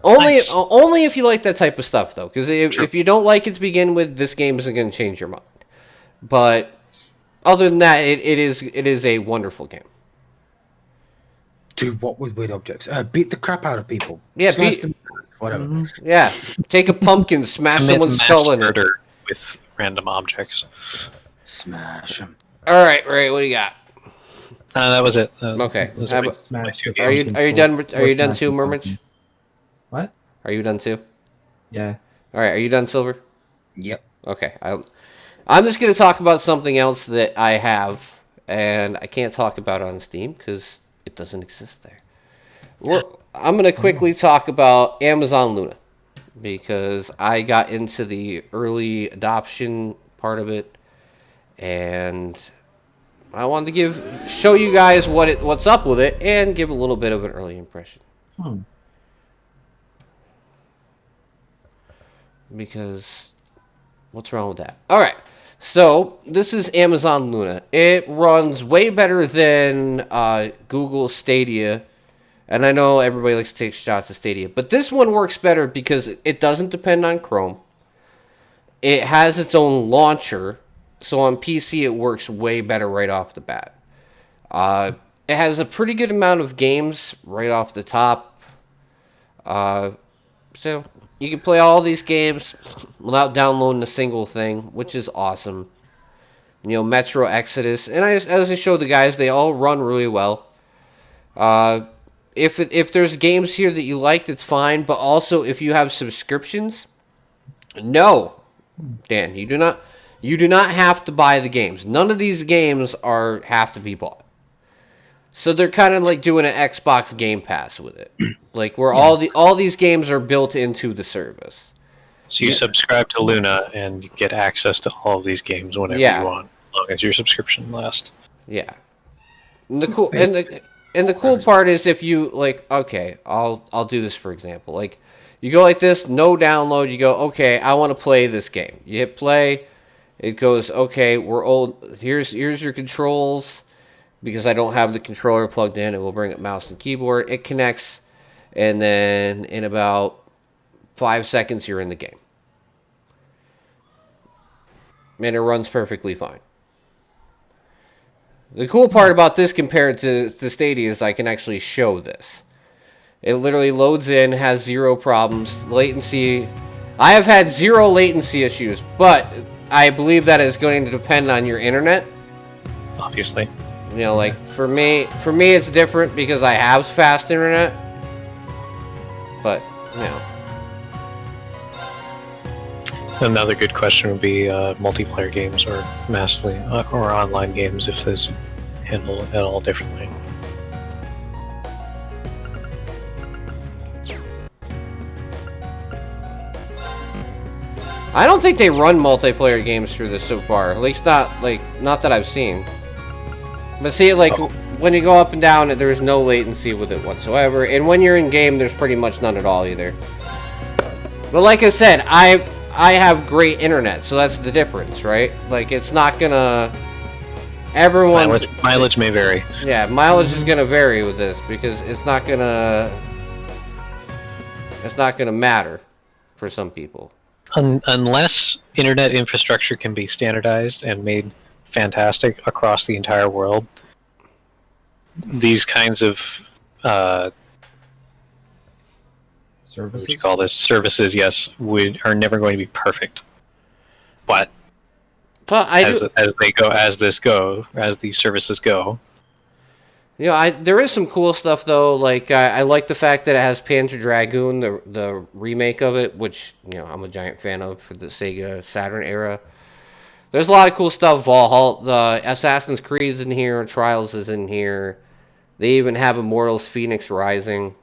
Only if you like that type of stuff, though. Because if you don't like it to begin with, this game isn't going to change your mind. But other than that, it is a wonderful game. Do what with weird objects? Beat the crap out of people. Yeah, Slice them, whatever. Yeah, take a pumpkin, smash someone's skull in it. Murder with random objects. Smash them. All right, Ray, what do you got? That was it. Okay. Those How are my- about- my Smash two the games. Are you done? Are you done too, Mermich? What? Are you done too? Yeah. All right. Are you done, Silver? Yep. Okay. I'm just gonna talk about something else that I have, and I can't talk about it on Steam because it doesn't exist there. I'm gonna quickly talk about Amazon Luna because I got into the early adoption part of it, and I wanted to show you guys what's up with it and give a little bit of an early impression. Because what's wrong with that? All right. So this is Amazon Luna. It runs way better than Google Stadia. And I know everybody likes to take shots at Stadia, but this one works better because it doesn't depend on Chrome. It has its own launcher. So on PC, it works way better right off the bat. It has a pretty good amount of games right off the top. So you can play all these games without downloading a single thing, which is awesome. You know, Metro Exodus, and as I showed the guys, they all run really well. If there's games here that you like, that's fine. But also, if you have subscriptions, no, Dan, you do not have to buy the games. None of these games have to be bought. So they're kind of like doing an Xbox Game Pass with it, like where all these games are built into the service. So you subscribe to Luna and you get access to all of these games whenever you want, as long as your subscription lasts. Yeah. And the cool part is if you like, okay, I'll do this for example. Like you go like this, no download. You go, okay, I want to play this game. You hit play. It goes, okay, we're old. Here's your controls. Because I don't have the controller plugged in, it will bring up mouse and keyboard. It connects, and then in about 5 seconds, you're in the game. And it runs perfectly fine. The cool part about this compared to Stadia is I can actually show this. It literally loads in, has zero problems. Latency, I have had zero latency issues, but I believe that is going to depend on your internet. Obviously. You know, like, for me it's different because I have fast internet. But, you know. Another good question would be multiplayer games or massively or online games if those handle it all differently. I don't think they run multiplayer games through this so far. At least not that I've seen. But see, like, when you go up and down, there's no latency with it whatsoever. And when you're in game, there's pretty much none at all either. But like I said, I have great internet, so that's the difference, right? Like, it's not gonna... Everyone's... Mileage may vary. Yeah, mileage is gonna vary with this, because it's not gonna matter for some people. Unless internet infrastructure can be standardized and made fantastic across the entire world, these kinds of Services? what would you call this? Services, yes, are never going to be perfect. But as these services go. You know, there is some cool stuff though. Like I like the fact that it has Panzer Dragoon, the remake of it, which, you know, I'm a giant fan of for the Sega Saturn era. There's a lot of cool stuff. Valhalla, the Assassin's Creed's in here, Trials is in here. They even have Immortals: Phoenix Rising,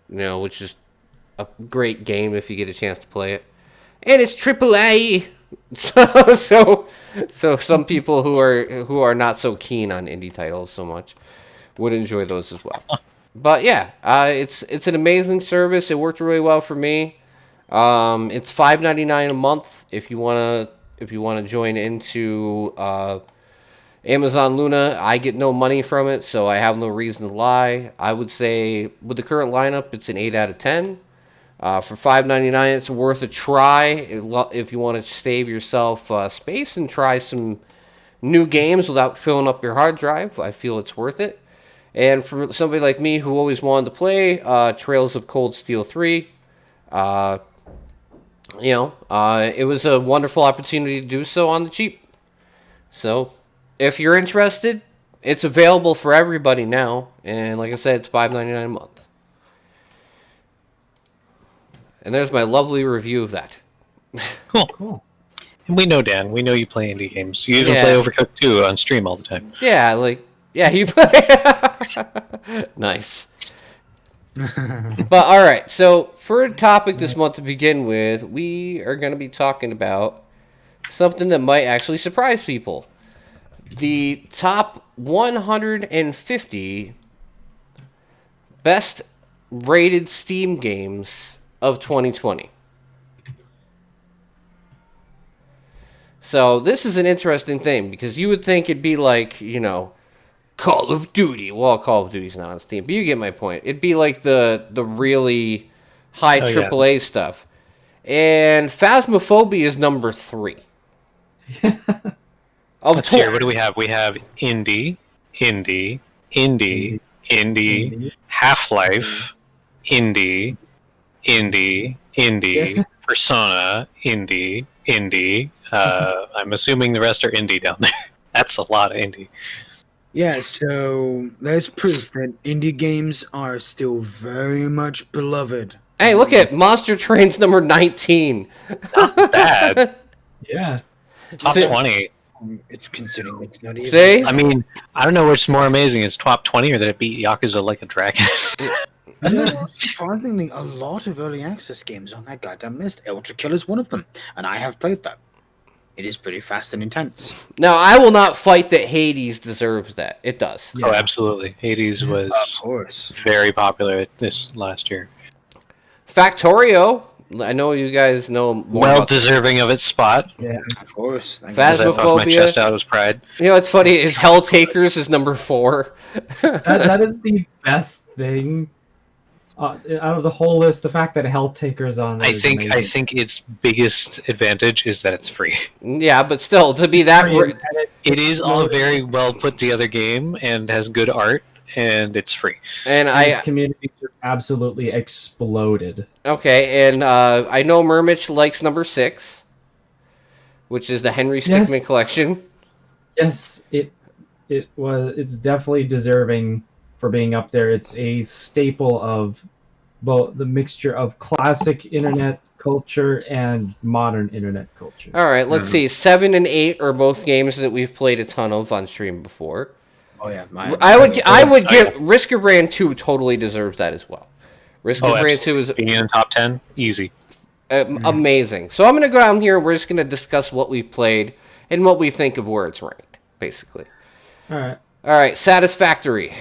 you know, which is a great game if you get a chance to play it. And it's AAA, so some people who are not so keen on indie titles so much would enjoy those as well. But yeah, it's an amazing service. It worked really well for me. It's $5.99 a month if you wanna join into Amazon Luna. I get no money from it, so I have no reason to lie. I would say with the current lineup, it's an 8 out of 10. For $5.99, it's worth a try if you want to save yourself space and try some new games without filling up your hard drive. I feel it's worth it. And for somebody like me who always wanted to play Trails of Cold Steel 3, it was a wonderful opportunity to do so on the cheap. So, if you're interested, it's available for everybody now. And like I said, it's $5.99 a month. And there's my lovely review of that. Cool. And we know, Dan. We know you play indie games. You even play Overcooked 2 on stream all the time. Yeah, you play... Nice. But alright, so for a topic this month to begin with, we are going to be talking about something that might actually surprise people. The top 150 best rated Steam games of 2020. So this is an interesting thing, because you would think it'd be like, you know, Call of Duty. Well, Call of Duty's not on Steam, but you get my point. It'd be like the really high AAA stuff. And Phasmophobia is number 3. Let's see here. What do we have? We have Indie, Half-Life, Indie, Persona, Indie. I'm assuming the rest are indie down there. That's a lot of indie. Yeah, so there's proof that indie games are still very much beloved. Hey, look at Monster Train's number 19. Not bad. Yeah. Top 20. It's considering it's not even. See? I mean, I don't know what's more amazing. Is top 20 or that it beat Yakuza Like a Dragon? And there are surprisingly a lot of early access games on that goddamn list. Ultra Kill is one of them, and I have played that. It is pretty fast and intense. Now, I will not fight that Hades deserves that. It does. Yeah. Oh, absolutely. Hades was of course very popular this last year. Factorio I know you guys know more Well about deserving of its spot. Yeah. Of course. Thank Phas- As I puffed my Phasmophobia. chest out as pride. You know what's funny is Hell Takers is number 4. That is the best thing out of the whole list. The fact that Helltaker's on there I is think amazing. its biggest advantage is that it's free. Yeah, but still, to be that... Free, and It is a exploded, very well put together game and has good art, and it's free. And and the I... community just absolutely exploded. Okay, and I know Murmich likes number 6, which is the Henry Yes. Stickmin collection. Yes, it's definitely deserving for being up there. It's a staple of both the mixture of classic internet culture and modern internet culture. All right, let's see. 7 and 8 are both games that we've played a ton of on stream before. Oh yeah, I would give Risk of Rain 2 totally deserves that as well. Risk of Rain 2 is Being in the top 10, easy. amazing. So I'm going to go down here and we're just going to discuss what we've played and what we think of where it's ranked, basically. All right. All right, Satisfactory.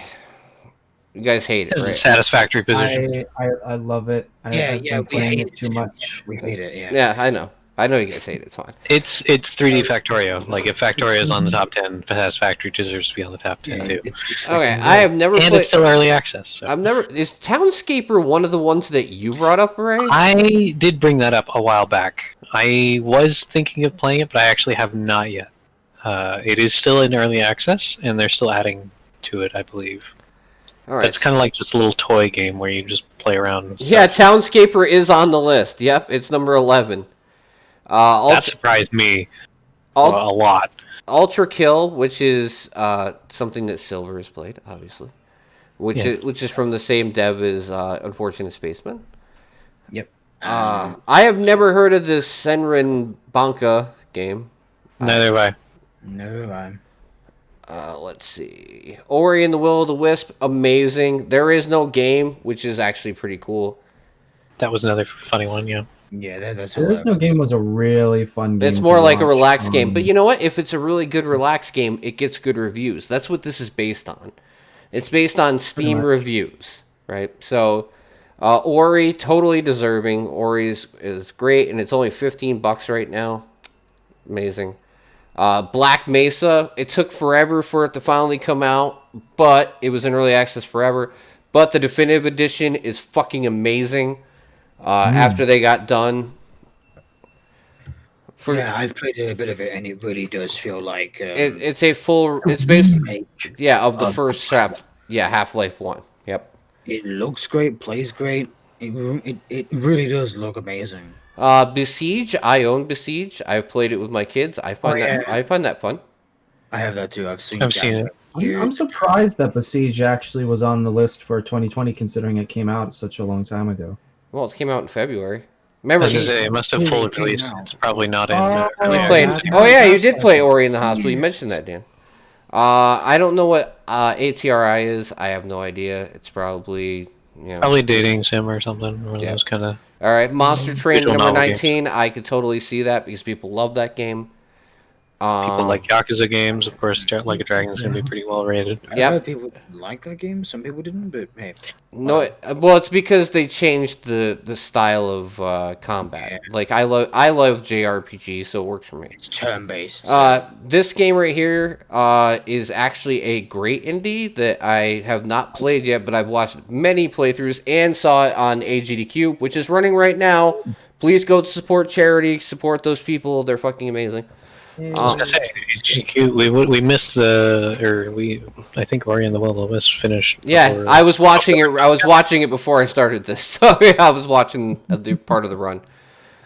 You guys hate it, It's a right? satisfactory position. I love it. I've yeah, been we playing hate it too much. We hate it. Yeah. Yeah, I know. I know you guys hate it. It's fine. It's 3D Factorio. Like, if Factorio is on the top 10, Satisfactory deserves to be on the top 10, too. Okay, I have never And played... it's still early access. So. I've never... Is Townscaper one of the ones that you brought up, Ray? I did bring that up a while back. I was thinking of playing it, but I actually have not yet. It is still in early access, and they're still adding to it, I believe. All right. It's kind of like just a little toy game where you just play around. And Yeah, stuff. Townscaper is on the list. Yep, it's number 11. That Ultra, surprised me a Ult- lot. Ultra Kill, which is something that Silver has played, obviously, which is from the same dev as Unfortunate Spaceman. Yep. I have never heard of this Senran Banka game. Neither have I. No, Let's see. Ori and the Will of the Wisp, amazing. There is no game, which is actually pretty cool. That was another funny one, yeah. yeah, that's There is no game was a really fun game. It's more to like a watch. relaxed game. But you know what? If it's a really good relaxed game, it gets good reviews. That's what this is based on. It's based on Steam much. reviews, right? So, Ori, totally deserving. Ori is great, and it's only $15 right now. Amazing. Black Mesa, it took forever for it to finally come out, but it was in early access forever. But the definitive edition is fucking amazing. After they got done. yeah, I've played a bit of it, and it really does feel like It's a full. It's based. remake. Yeah, of the first chapter. Yeah, Half-Life 1. Yep. It looks great, plays great. It really does look amazing. Besiege. I own Besiege. I've played it with my kids. I find that fun. I have that too. I've seen it. I'm surprised that Besiege actually was on the list for 2020, considering it came out such a long time ago. Well, it came out in February. Remember, I was gonna say, it must have Yeah, fully it came released. out. It's probably not in Oh, early you yeah, played. access yeah. anymore. Oh yeah, you did play Ori in the Hospital. You mentioned that, Dan. I don't know what ATRI is. I have no idea. It's probably Probably dating sim or something. One of Yeah. those kind of. All right, Monster Train Visual number novel 19. I could totally see that because people love that game. People like Yakuza games, of course. Like a Dragon is going to be pretty well rated. I've Yep. heard people like that game. Some people didn't, but hey, No, well, it's because they changed the style of combat. Like I love JRPG, so it works for me. it's turn-based. This game right here is actually a great indie that I have not played yet, but I've watched many playthroughs and saw it on AGDQ, which is running right now. Please go to support charity, support those people. They're fucking amazing. I was gonna say, HGQ, we missed I think Ori and the Will of the Wisp finished. Yeah, before- I was watching it. I was watching it before I started this, so yeah, I was watching the part of the run.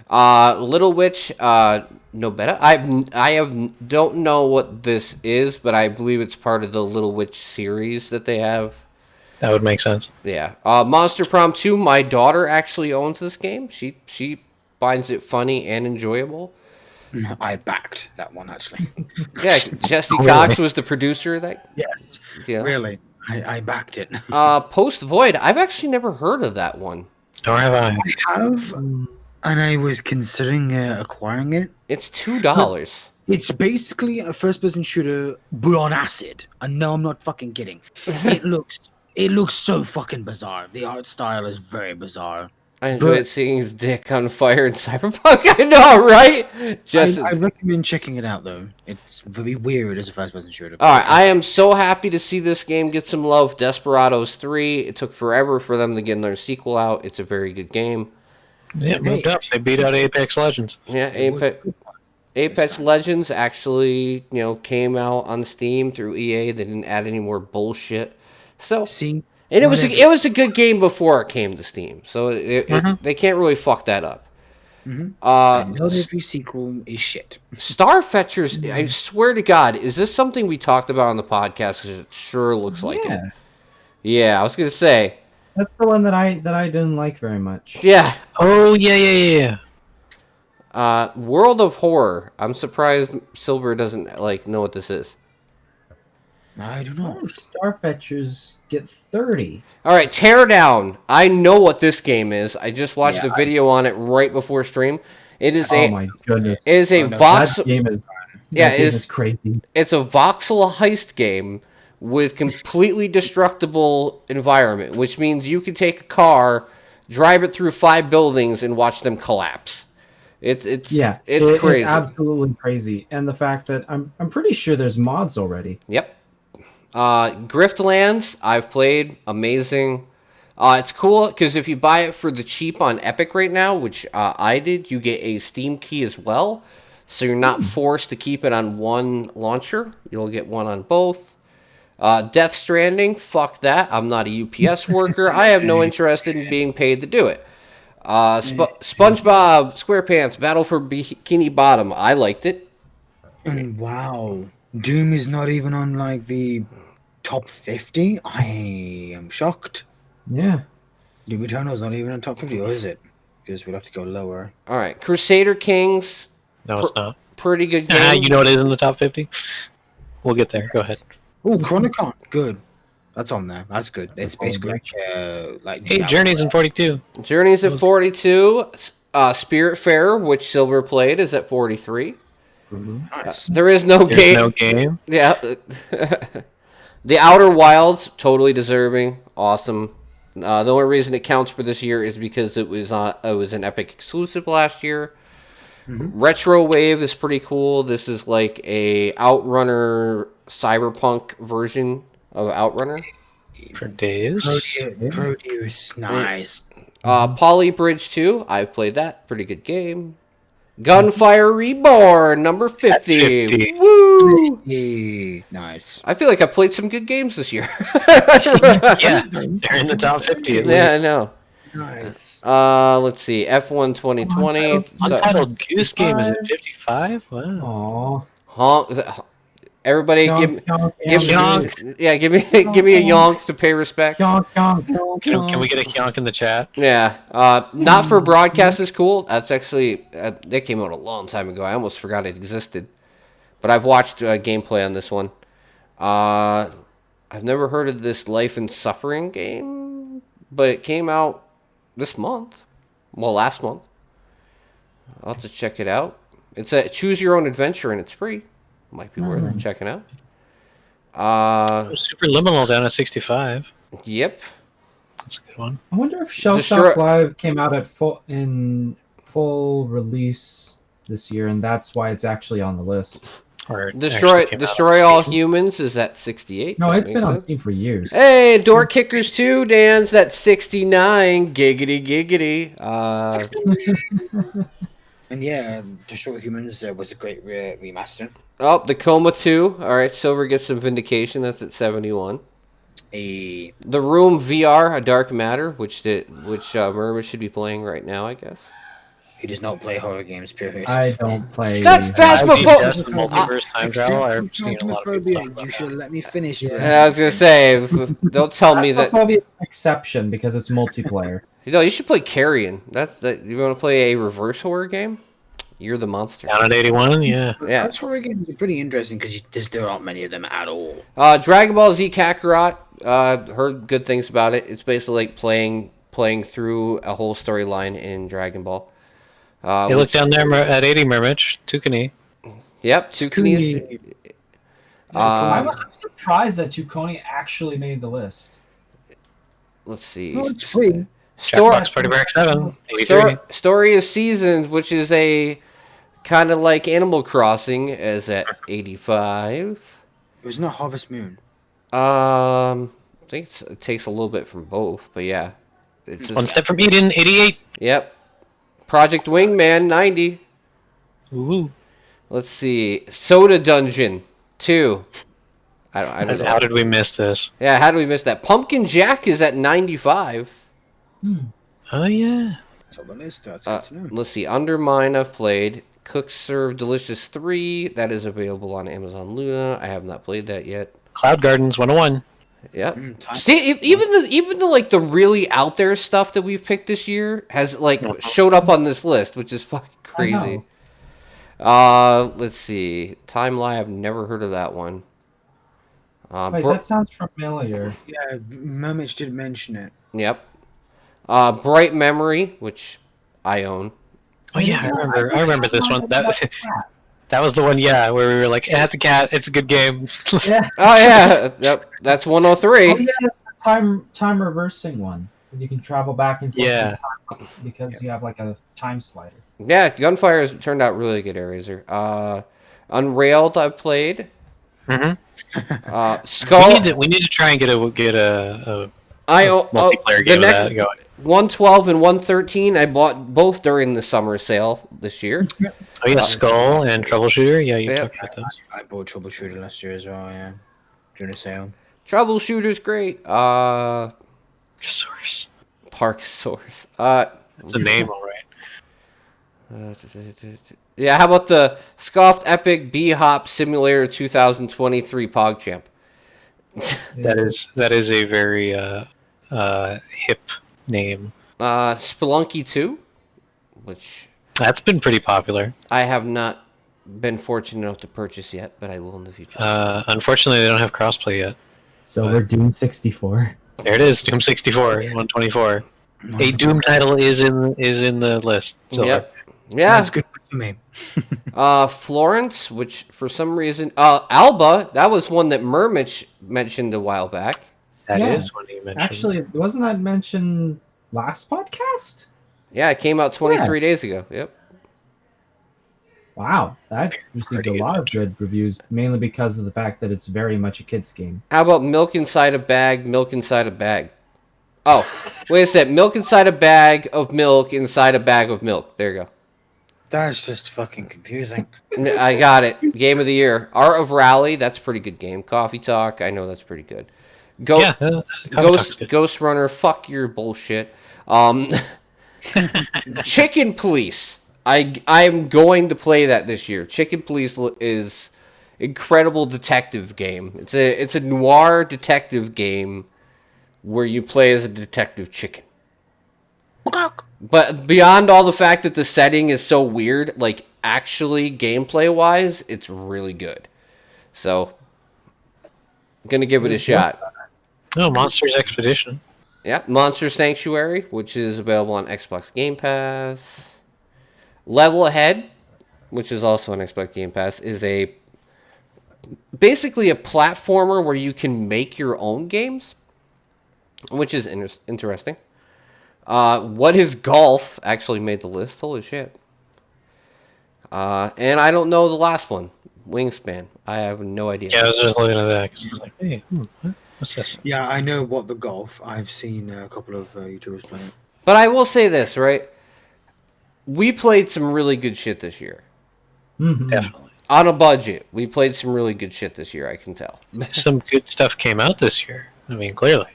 Little Witch, no better. Don't know what this is, but I believe it's part of the Little Witch series that they have. That would make sense. Yeah. Monster Prom 2. My daughter actually owns this game. She finds it funny and enjoyable. I backed that one actually. Yeah, Jesse Cox was the producer of that. Yes, Yeah. really. I backed it. Post Void. I've actually never heard of that one. Nor have I. I have, and I was considering acquiring it. It's $2. It's basically a first-person shooter, but on acid. And no, I'm not fucking kidding. It looks so fucking bizarre. The art style is very bizarre. I enjoyed seeing his dick on fire in Cyberpunk. I know, right? Just I recommend checking it out though. It's very weird as a first-person shooter. all right. I am so happy to see this game get some love. Desperados 3. It took forever for them to get their sequel out. It's a very good game. Yeah, moved up. They beat out Apex Legends. Yeah, Apex Legends actually, came out on Steam through EA. They didn't add any more bullshit. So See, and it was a good game before it came to Steam. So they can't really fuck that up. every sequel is shit. Starfetchers, I swear to God, is this something we talked about on the podcast? 'Cause it sure looks like it. Yeah, I was gonna say. That's the one that I didn't like very much. Yeah. Oh, yeah. World of Horror. I'm surprised Silver doesn't know what this is. I don't know. Starfetchers get 30. All right, Teardown. I know what this game is. I just watched a video on it right before stream. It is Oh my goodness. It is a That voxel. game is Yeah, that game is crazy. It's a voxel heist game with completely destructible environment, which means you can take a car, drive it through 5 buildings, and watch them collapse. It's crazy. It's absolutely crazy, and the fact that I'm pretty sure there's mods already. Yep. Griftlands, I've played. Amazing. It's cool because if you buy it for the cheap on Epic right now, which I did, you get a Steam key as well. So you're not forced to keep it on one launcher. You'll get one on both. Death Stranding, fuck that. I'm not a UPS worker. I have no interest in being paid to do it. SpongeBob SquarePants Battle for Bikini Bottom. I liked it. And wow, Doom is not even on the top 50. I am shocked. Yeah. Doom Eternal is not even in top 50, or is it? Because we'd have to go lower. All right, Crusader Kings. No, it's not. Pretty good game. You know what is in the top 50? We'll get there. Go ahead. Oh, Chronicon, good. That's on there. That's good. It's basically Hey, Journey's in 42. Journey's at 42. Spiritfarer, which Silver played, is at 43. Nice. There is no There's game. no game. Yeah. The Outer Wilds, totally deserving. Awesome. The only reason it counts for this year is because it was an Epic exclusive last year. Retro Wave is pretty cool. This is like a Outrunner cyberpunk version of Outrunner. For days. Proteus, nice. Poly Bridge 2, I've played that. Pretty good game. Gunfire Reborn, number 50. 50. Woo! Yay, nice. I feel like I played some good games this year. Yeah, they're in the top 50 at Yeah, I least. know. Nice. Let's see. F1 2020. Untitled Goose Game is at 55? Wow. Aw. Everybody give me a yonk to pay respect. Can Can we get a yonk in the chat? Yeah. Not for broadcast is cool. That's actually they came out a long time ago. I almost forgot it existed. But I've watched gameplay on this one. I've never heard of this Life and Suffering game, but it came out this month. Well, last month. I'll have to check it out. It's a choose your own adventure and it's free. Might be worth checking out. Super Liminal down at 65. Yep. That's a good one. I wonder if Shell Shock Live came out at full release this year, and that's why it's actually on the list. Or Destroy All Humans is at 68. No, it's been on Steam for years. Hey, Door Kickers 2, Dan's at 69. Giggity, giggity. And yeah, Destroy Humans was a great remaster. Oh, the Coma 2. All right, Silver gets some vindication. That's at 71. The Room VR, A Dark Matter, which Murmur should be playing right now, I guess. He does not play horror games, period. I don't play. That's Phasmophobia. Multiverse time travel. I've seen a lot of people talk about You should let me finish. I was gonna say, don't tell me that. Phasmophobia is an exception because it's multiplayer. You should play Carrion. You want to play a reverse horror game? You're the monster. Down at 81, yeah. Yeah. Those horror games are pretty interesting because there aren't many of them at all. Dragon Ball Z Kakarot. Heard good things about it. It's basically like playing through a whole storyline in Dragon Ball. You look down there at 80, Mermich. Tukuni. Yep, Tukuni's. I'm surprised that Tukoni actually made the list. Let's see. No, it's free. Jackbox Party Pack 7. 83. Story of Seasons, which is a kind of like Animal Crossing, is at 85. It was not Harvest Moon. I think it takes a little bit from both, but yeah. It's One Step from Eden, 88. Yep. Project Wingman, 90. Ooh. Let's see. Soda Dungeon, 2. I don't know. How did we miss this? Yeah, how did we miss that? Pumpkin Jack is at 95. Oh, yeah. That's on the list. That's good to know. Let's see. Undermine, I've played. Cook Serve Delicious 3. That is available on Amazon Luna. I have not played that yet. Cloud Gardens 101. Yep. Time- See, even the like the really out there stuff that we've picked this year has like showed up on this list, which is fucking crazy. Let's see. Time Lie, I've never heard of that one. Wait, that sounds familiar. Yeah, Mermage did mention it. Yep. Bright Memory, which I own. Oh yeah, I remember this one. That was the one, yeah, where we were like, it has a cat, it's a good game. Yeah. Oh yeah, yep. That's 103. Oh, yeah, the time reversing one. You can travel back and forth Yeah. in time because you have like a time slider. Yeah, Gunfire has turned out really good, Eraser. Unrailed, I've played. Mm-hmm. Skull. We need to try and get a multiplayer the game of next that going. 112 and 113 I bought both during the summer sale this year. Oh yeah, Skull and Troubleshooter. Yeah, you talked about those. I bought Troubleshooter last year as well, yeah. During the sale. Troubleshooter's great. Source. Park Source. That's a name, all right. Yeah, how about the Scoffed Epic B-Hop Simulator 2023 PogChamp? That is a very hip name. Spelunky 2, which That's been pretty popular. I have not been fortunate enough to purchase yet, but I will in the future. Unfortunately, they don't have crossplay yet. So we're Doom 64. There it is, Doom 64, 124. A Doom title is in the list. So Yep. Yeah. That's good for me. Florence, which for some reason, Alba, that was one that Mermich mentioned a while back. that Yeah. is what he mentioned. Actually, wasn't that mentioned last podcast? Yeah, it came out 23 days ago. Yep. Wow, that received Pretty a lot of good reviews, mainly because of the fact that it's very much a kid's game. How about Milk Inside a Bag, Milk Inside a Bag? Oh, wait a sec. Milk inside a bag of milk inside a bag of milk. There you go. That's just fucking confusing. I got it. Game of the year. Art of Rally, that's a pretty good game. Coffee Talk, I know that's pretty good. Yeah, Ghost Runner, fuck your bullshit. Chicken Police. I'm going to play that this year. Chicken Police is incredible detective game. It's a noir detective game where you play as a detective chicken. But beyond all the fact that the setting is so weird, like actually gameplay wise, it's really good. So I'm gonna give it a shot. No, Monsters Expedition. Yeah, Monster Sanctuary, which is available on Xbox Game Pass. Level Ahead, which is also on Xbox Game Pass, is basically a platformer where you can make your own games, which is interesting. What is Golf actually made the list. Holy shit. And I don't know the last one. Wingspan. I have no idea. Yeah, I was just looking at that because it's like, hey, what's this? Yeah, I know what the golf. I've seen a couple of YouTubers play it. But I will say this, right? We played some really good shit this year. Mhm. Definitely. On a budget. We played some really good shit this year, I can tell. Some good stuff came out this year. I mean, clearly.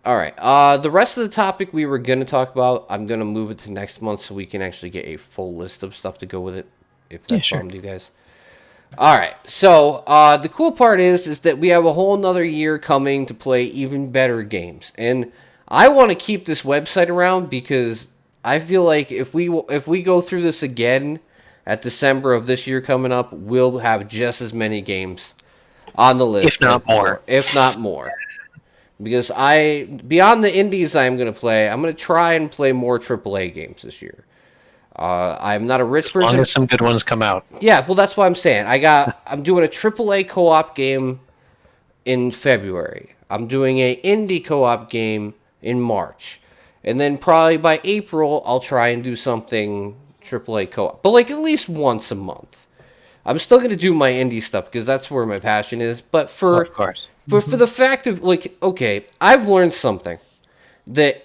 All right. The rest of the topic we were going to talk about, I'm going to move it to next month so we can actually get a full list of stuff to go with it, if that's sure. fun to you guys. All right. So the cool part is that we have a whole nother year coming to play even better games. And I want to keep this website around because I feel like if we go through this again at December of this year coming up, we'll have just as many games on the list. If not more. If not more. Because beyond the indies I'm going to play, I'm going to try and play more AAA games this year. I'm not a rich As person. long as some good ones come out. Yeah, well, that's what I'm saying. I'm doing a AAA co-op game in February. I'm doing a indie co-op game in March. And then probably by April, I'll try and do something AAA co-op. But like at least once a month. I'm still going to do my indie stuff because that's where my passion is. But for Of course. for the fact of, like, okay, I've learned something. That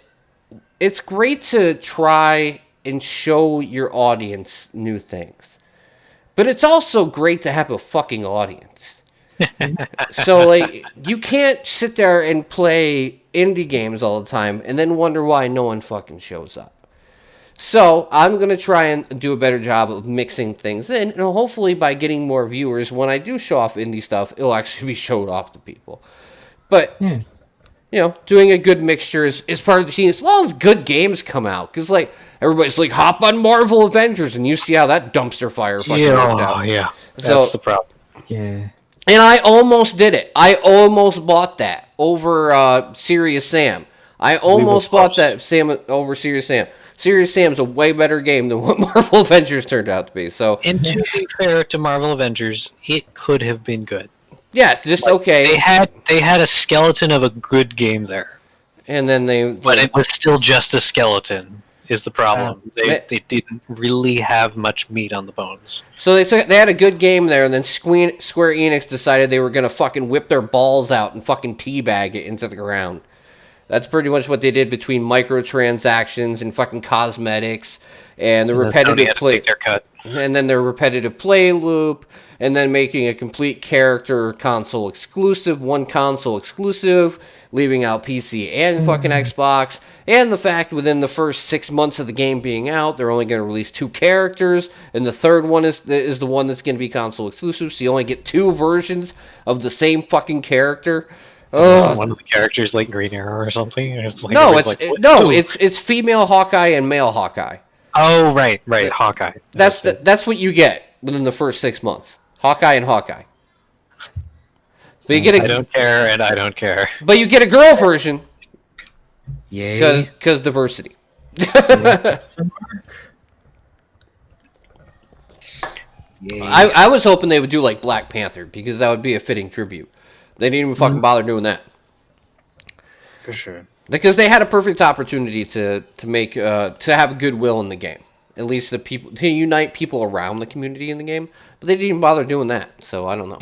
it's great to try and show your audience new things. But it's also great to have a fucking audience. So, like, you can't sit there and play indie games all the time and then wonder why no one fucking shows up. So, I'm going to try and do a better job of mixing things in, and hopefully by getting more viewers, when I do show off indie stuff, it'll actually be showed off to people. But, you know, doing a good mixture is part of the scene, as long as good games come out. Because, like, everybody's like, hop on Marvel Avengers, and you see how that dumpster fire fucking worked out. Yeah, So- that's the problem. Yeah. And I almost did it. I almost bought that over Serious Sam. I almost bought that Sam over Serious Sam. Serious Sam's a way better game than what Marvel Avengers turned out to be. So, And to be fair to Marvel Avengers, it could have been good. yeah, just okay. They had a skeleton of a good game there, And then but it was still just a skeleton. Is the problem? They didn't really have much meat on the bones. So they had a good game there, and then Square Enix decided they were gonna fucking whip their balls out and fucking teabag it into the ground. That's pretty much what they did between microtransactions and fucking cosmetics and the repetitive play. Their cut. And then their repetitive play loop, and then making a complete character console exclusive, one console exclusive, leaving out PC and fucking Xbox, and the fact within the first 6 months of the game being out, they're only going to release 2 characters, and the third one is the one that's going to be console exclusive, so you only get 2 versions of the same fucking character. Isn't one of the characters like Green Arrow or something? It's like No, what? it's female Hawkeye and male Hawkeye. Oh, right, Hawkeye. That's what you get within the first 6 months. Hawkeye and Hawkeye. So you get I don't care, and I don't care. but you get a girl version Yay. because diversity. Yay. I was hoping they would do like Black Panther because that would be a fitting tribute. They didn't even fucking bother doing that For sure. because they had a perfect opportunity to make to have goodwill in the game. At least the people to unite people around the community in the game, but they didn't even bother doing that. So I don't know.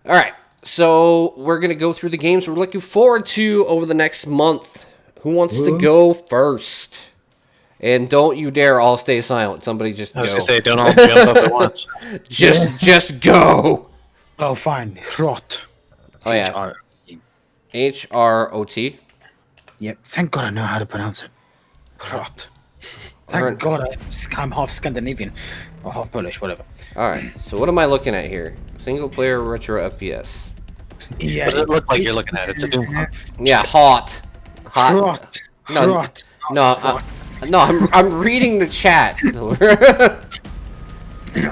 All right, so we're gonna go through the games we're looking forward to over the next month. Who wants to go first? And don't you dare all stay silent. Somebody just go. I was gonna say, don't all jump up at once. Just go. Oh, fine. Rot. Oh yeah. HR. HROT. Yep. Thank God I know how to pronounce it. Rot. Thank God I'm half Scandinavian. Or half Polish, whatever. All right. So what am I looking at here? Single player retro FPS. Yeah. What does it look like you're looking at? It's a Doom. Yeah, hot. Rot. No, Rot. No, no. I'm reading the chat.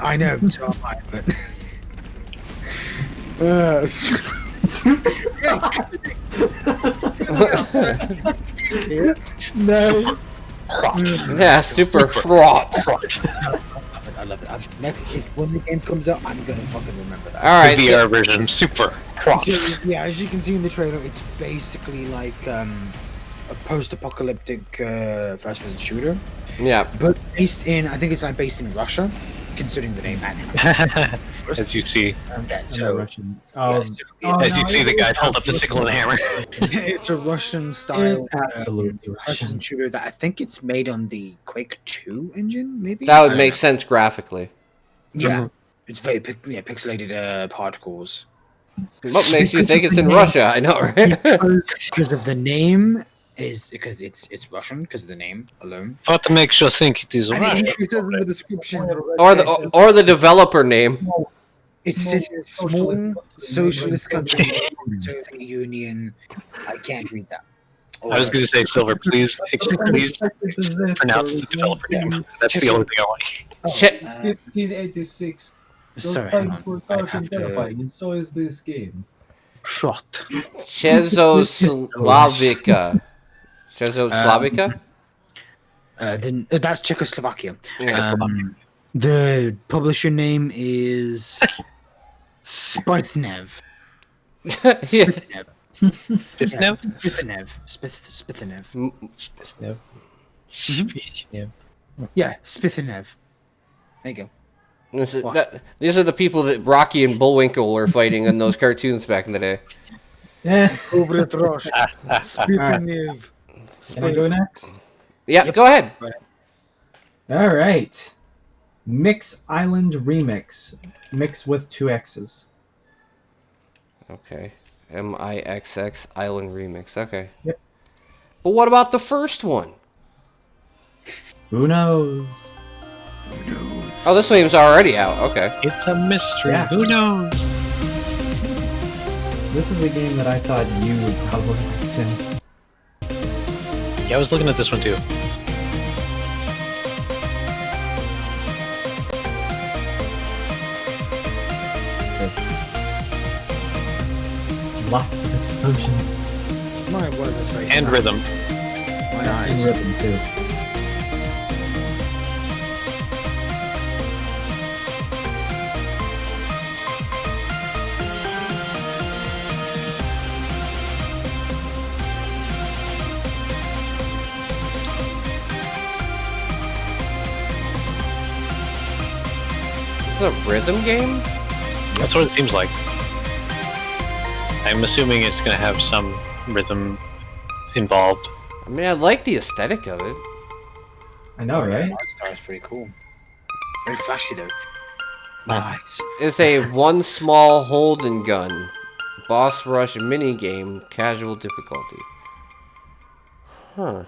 I know, so am I, but... Nice. Yeah, super fraught. I love it. Next, when the game comes out, I'm gonna fucking remember that. All right. The So, VR version, super. So, yeah, as you can see in the trailer, it's basically like a post-apocalyptic first-person shooter, yeah. but based in, I think it's like based in Russia, considering the name. As you see, So, Russian. as you see, the guy hold up the sickle and hammer. it's a Russian style It's absolutely first-person Russian. shooter that I think it's made on the Quake 2 engine, maybe. That I would don't make know. sense graphically. Yeah, it's very pixelated particles. What makes you think it's in Russia? I know, right? Because of the name because it's Russian because of the name alone. What makes you think it is I Russian? mean, it says in the description. or the developer name. It's a small socialist country, Soviet Union. I can't read that. I was going to say, Silver, please pronounce the developer name. That's the only thing I want. Shit. 1586. Those Sorry, times were I dark have and to- terrifying, and so is this game. Shot. Czechoslovakia. Czechoslovakia? Then that's Czechoslovakia. Yeah. The publisher name is Spythnev. Yeah. Spithnev? Spithinev. Spithnev. Spithnev. Yeah, Spithinev. There you go. These are the people that Rocky and Bullwinkle were fighting in those cartoons back in the day. Yeah. Kubretrosh. Spithinev. Can I go next? Yeah, go ahead. All right. Mix Island Remix. Mix with 2 X's. Okay. MIXX Island Remix. Okay. Yep. But what about the first one? Who knows? Oh, this game's already out. Okay. It's a mystery. Yeah. Who knows? This is a game that I thought you would probably like, Tim. Yeah, I was looking at this one too. There's lots of explosions. My word, that's very And rhythm. My And eyes. rhythm, too. This is a rhythm game? That's what it seems like. I'm assuming it's going to have some rhythm involved. I mean, I like the aesthetic of it. I know, right? That's pretty cool. Very flashy though. Nice. It's a one small hold and gun. Boss rush mini game, casual difficulty. Huh.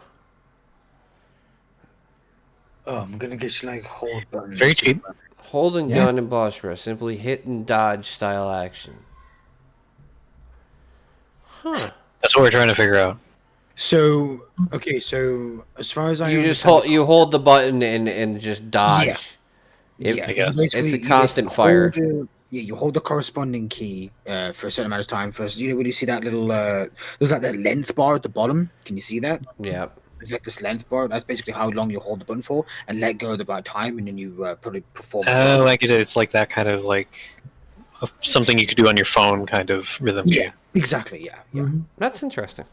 Oh, I'm gonna get you like hold buttons. Very cheap. Hold and Yeah. gun and boss rush. Simply hit and dodge style action. Huh. That's what we're trying to figure out. So okay, so as far as I You just understand- hold the button and just dodge. It- yeah, I guess. basically, It's a you constant just fire. you hold the corresponding key for a certain amount of time. First, when you see that little there's like that length bar at the bottom. Can you see that? Yeah. There's like this length bar. That's basically how long you hold the button for, and let go at the right time, and then you probably perform. Oh, like it's like that kind of like something you could do on your phone kind of rhythm Yeah, game. exactly. Yeah, yeah. Mhm. That's interesting.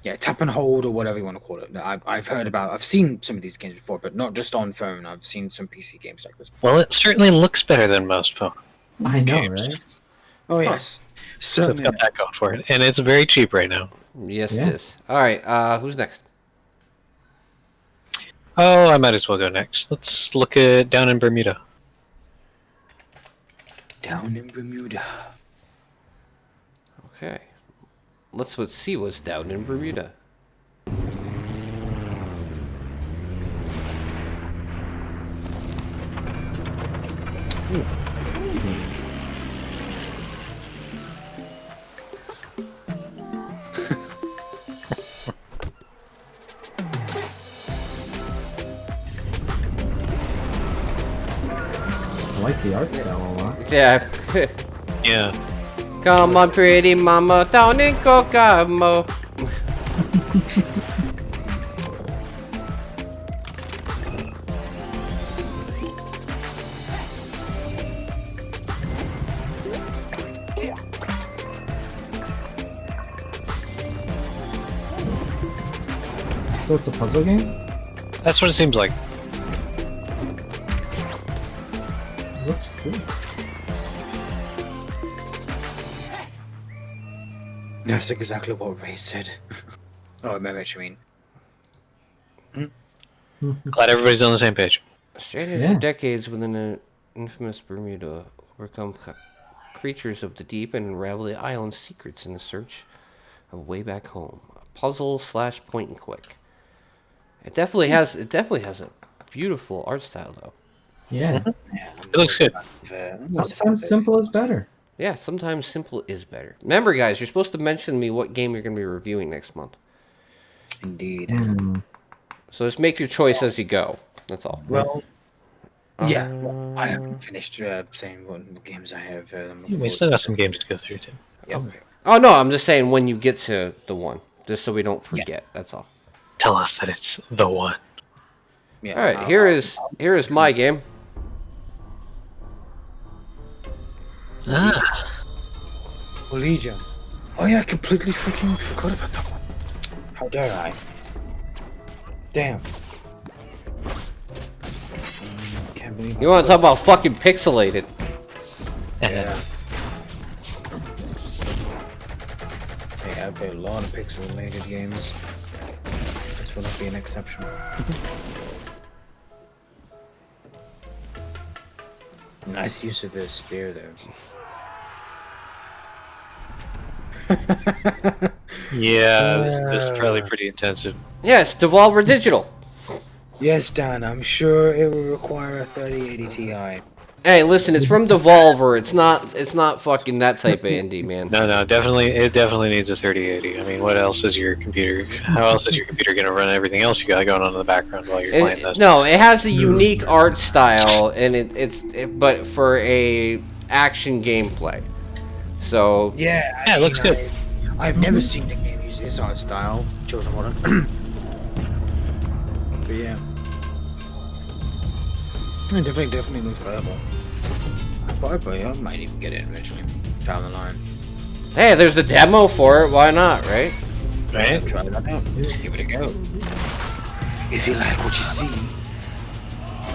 Yeah, tap and hold or whatever you want to call it. I've heard about. I've seen some of these games before, but not just on phone. I've seen some PC games like this before. Well, it certainly looks better than most phone. I know, games. right? Oh yes, So it's certainly. got that going for it. And it's very cheap right now. Yes, Yeah. it is. All right. Who's next? Oh, I might as well go next. Let's look at Down in Bermuda. Down in Bermuda. Okay. Let's see what's down in Bermuda. I like the art style a lot. Yeah. Yeah. Come on, pretty mama, down in Kokomo. So it's a puzzle game? That's what it seems like. It looks cool. That's exactly what Ray said. Oh, I remember what you mean. Glad everybody's on the same page. Stranded Yeah. for decades within the infamous Bermuda, overcome creatures of the deep and unravel the island's secrets in the search of way back home. A puzzle / point and click. It definitely has a beautiful art style though. Yeah. Yeah, It looks good. Sometimes simple is better. Yeah, sometimes simple is better. Remember, guys, you're supposed to mention me what game you're going to be reviewing next month. Indeed. Hmm. So just make your choice as you go. That's all. Well, yeah, well, I haven't finished saying what games I have. I'm looking We forward still to. got some games to go through too. Yep. Oh no, I'm just saying when you get to the one, just so we don't forget. That's all. Tell us that it's the one. Yeah, All right, here is my game. Ah, Legion. Oh yeah, I completely freaking forgot about that one. How dare I? Damn. Can't believe You want to talk about fucking pixelated? Yeah. Yeah, I played a lot of pixel-related games. This will not be an exception. Nice use of the spear there. Yeah, this is probably pretty intensive. Yes, Devolver Digital. Yes, Dan, I'm sure it will require a 3080 Ti. Hey, listen, it's from Devolver. It's not fucking that type of indie, man. No, definitely, it definitely needs a 3080. I mean, what else is your computer? How else is your computer gonna run everything else you got going on in the background while you're playing this? No, it has a unique art style, and but for a action gameplay. So Yeah, Yeah, it looks good. I've never seen a game use this art style. Chosen one. But yeah. It definitely looks playable. I might even get it eventually. Down the line. hey, there's a demo for it. Why not, right? Right? Try that out. Give it a go. If you like what you see.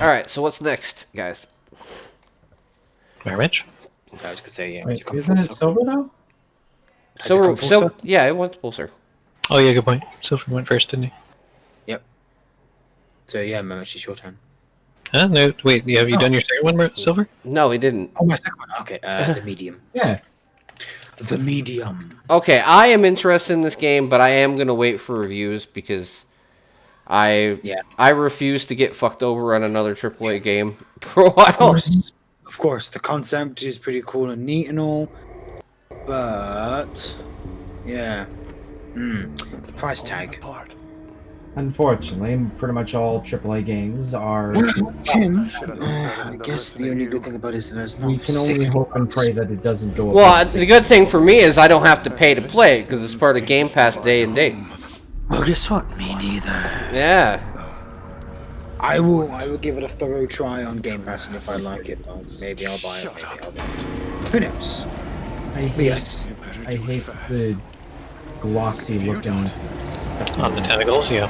All right. So what's next, guys? Mitch? I was gonna say, yeah. Wait, isn't it silver though? So yeah, it went full circle. Oh yeah, good point. Silver went first, didn't he? Yep. So yeah, Mimic, it's your turn. Huh? No, wait. Have you done your second one, Silver? No, he didn't. Oh, my second one. Okay, the medium. Yeah. The medium. Okay, I am interested in this game, but I am gonna wait for reviews because I refuse to get fucked over on another AAA game for a while. Of course, the concept is pretty cool and neat and all, but yeah, the price tag. Unfortunately, pretty much all AAA games are. Tim, I guess the only good thing about it is that there's no. We can only hope and pray that it doesn't go. Well, above the good thing for me is I don't have to pay to play it because it's part of Game Pass day and date. Well, guess what? Me neither. Yeah. I will give it a thorough try on Game Pass, and if I like it, maybe I'll buy it. Maybe I'll buy it. Who knows? I hate, Yes. I hate the glossy looking stuff. On the tentacles, yeah.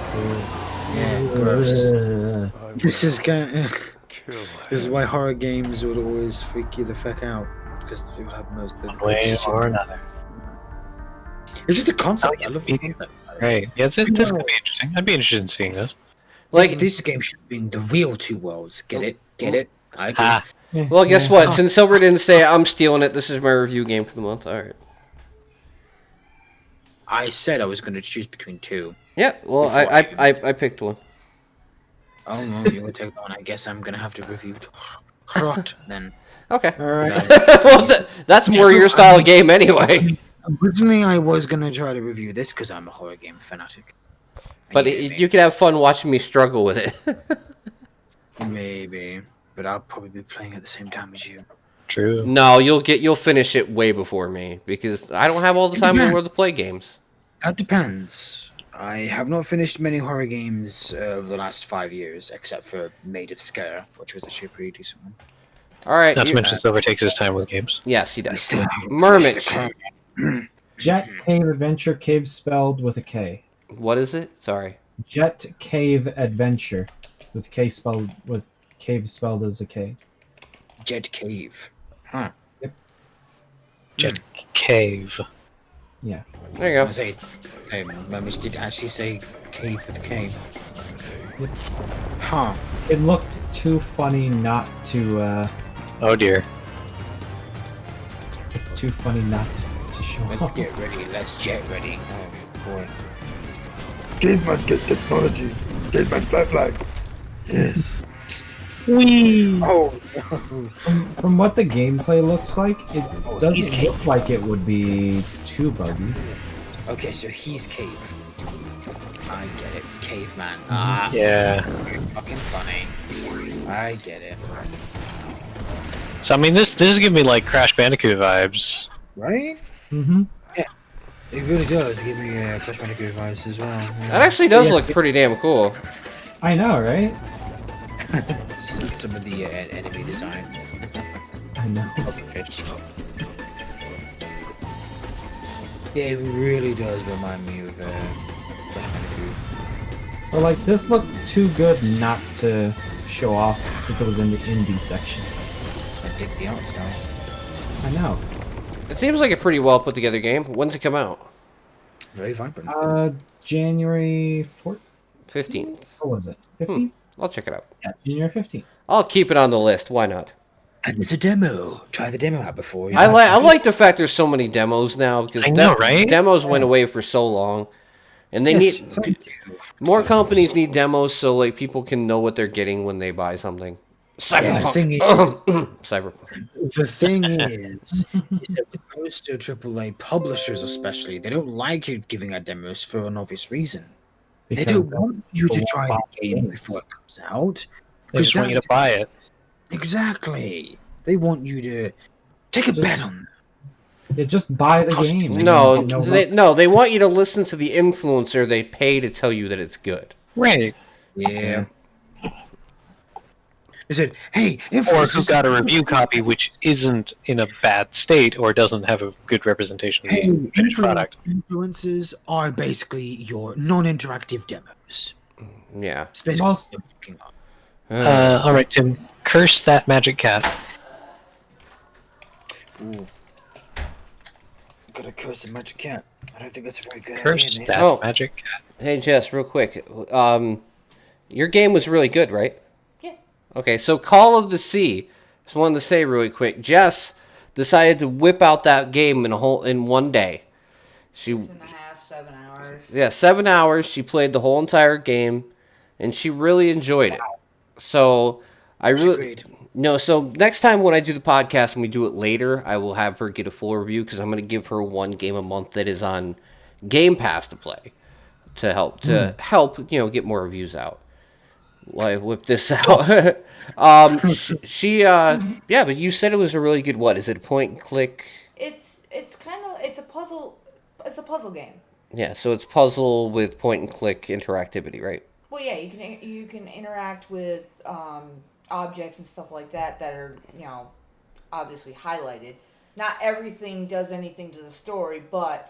Yeah, gross. Ugh. This is this is why horror games would always freak you the fuck out, because it would have most of the One way or another. It's just a concept. I love the concept. Right. Yeah, this could be interesting. I'd be interested in seeing this. Like, This game should be in the real two worlds. Get it? Get it? I agree. Ha! well, guess what? Since Silver didn't say I'm stealing it, this is my review game for the month. All right. I said I was going to choose between two. Yeah. Well, I picked one. Oh no, you would take that one. I guess I'm going to have to review Rot then. Okay. All right. Well, that's more your style of game anyway. Originally, I was going to try to review this because I'm a horror game fanatic. But Maybe. you can have fun watching me struggle with it. Maybe, but I'll probably be playing at the same time as you. True. No, you'll finish it way before me because I don't have all the time in the world to play games. That depends. I have not finished many horror games over the last 5 years, except for Made of Scare, which was actually a pretty decent one. All right. Not to mention Silver takes his time with games. Yes, he I does. still haven't Mermich. finished the Jet Cave Adventure, cave spelled with a K. What is it? Sorry. Jet Cave Adventure, with K spelled with cave spelled as a K. Jet Cave. Huh. Jet Cave. Yeah. There you I go. say, Mermich did actually say cave with K. Huh. It looked too funny not to. Oh dear. Too funny not to show Let's off. get ready. Let's jet ready. Oh boy. Caveman get technology. Caveman fly flag. Yes. Oh. From what the gameplay looks like, it he's doesn't cave. look like it would be too buggy. Okay, so he's cave. I get it. Caveman. Mm-hmm. Ah. Yeah. Fucking funny. I get it. So I mean, this is giving me like Crash Bandicoot vibes. Right? Mm-hmm. It really does give me Crash Bandicoot vibes as well. That actually does Yeah. look pretty damn cool. I know, right? Some of the enemy design I know. of the fish. Yeah, it really does remind me of Crash Bandicoot. Or like this looked too good not to show off since it was in the indie section. I dig the art style. I know. It seems like a pretty well put together game. When's it come out? Very vibrant. January 4th? 15th. What was it? 15th? I'll check it out. Yeah, January 15th. I'll keep it on the list. Why not? And there's a demo. Try the demo out before. You I know? like the fact there's so many demos now because I know, right? demos went away for so long, and they Yes, need thank you. more companies need demos so like people can know what they're getting when they buy something. The thing Cyberpunk. is, Cyberpunk. the thing is that with most AAA publishers, especially, they don't like you giving out demos for an obvious reason. They don't want you to people try won't the buy game games. before it comes out. They just want you to buy it. Exactly. They want you to take a bet on them. Yeah, just buy the Cost- game. No, No, they want you to listen to the influencer they pay to tell you that it's good. Right. Yeah. They said, hey, Or who influencers, got a review copy which isn't in a bad state or doesn't have a good representation of hey, the finished product. influencers are basically your non-interactive demos. Yeah. It's basically Most- what they're looking at. All right, Tim. Curse that magic cat. Ooh. Gotta curse the magic cat. I don't think that's a very good Curse idea, man. that Oh. magic cat. Hey Jess, real quick. Your game was really good, right? Yeah. Okay, so Call of the Sea. Just wanted to say really quick. Jess decided to whip out that game in one day. She 6.5, 7 hours. 7 hours. She played the whole entire game, and she really enjoyed it. So I really agreed. no. So next time when I do the podcast and we do it later, I will have her get a full review because I'm going to give her one game a month that is on Game Pass to play to help get more reviews out. Why whip this out? Yeah, but you said it was a really good. What is it? A point and click? It's a puzzle. It's a puzzle game. Yeah, so it's puzzle with point and click interactivity, right? Well, yeah, you can interact with objects and stuff like that are obviously highlighted. Not everything does anything to the story, but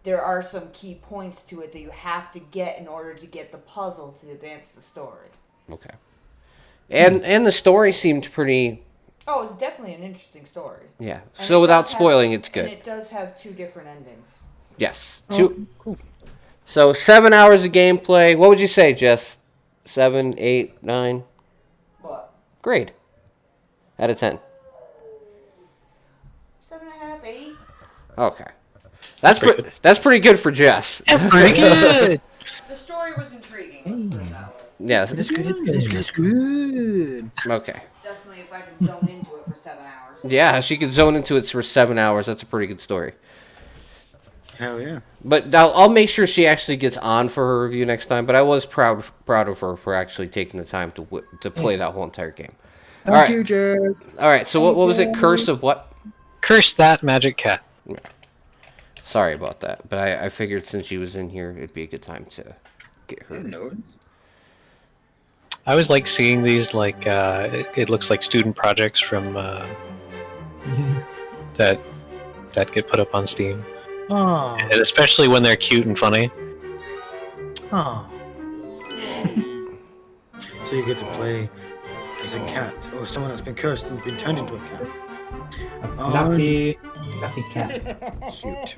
there are some key points to it that you have to get in order to get the puzzle to advance the story. Okay. And the story seemed pretty. Oh, it's definitely an interesting story. Yeah. And So it without does have- spoiling, it's good. And it does have 2 different endings. Yes. Cool. So 7 hours of gameplay. What would you say, Jess? 7, 8, 9? What? Grade. Out of 10. 7.5, 8. Okay. That's pretty that's pretty good for Jess. Pretty good. The story was intriguing. Let's put it that way. Yeah. That's good. That's good. Okay. Definitely, if I can zone into it for 7 hours. Yeah, she could zone into it for 7 hours. That's a pretty good story. Hell yeah. But I'll make sure she actually gets on for her review next time. But I was proud of her for actually taking the time to play that whole entire game. Thank you, Jared. All right. So what was it? Curse of what? Curse that magic cat. Sorry about that, but I figured since she was in here, it'd be a good time to get her. No. I always like seeing these, like, it looks like student projects from, that get put up on Steam. Oh. And especially when they're cute and funny. Oh. So you get to play as a cat, or someone that's been cursed and been turned into a cat. A fluffy cat. Cute.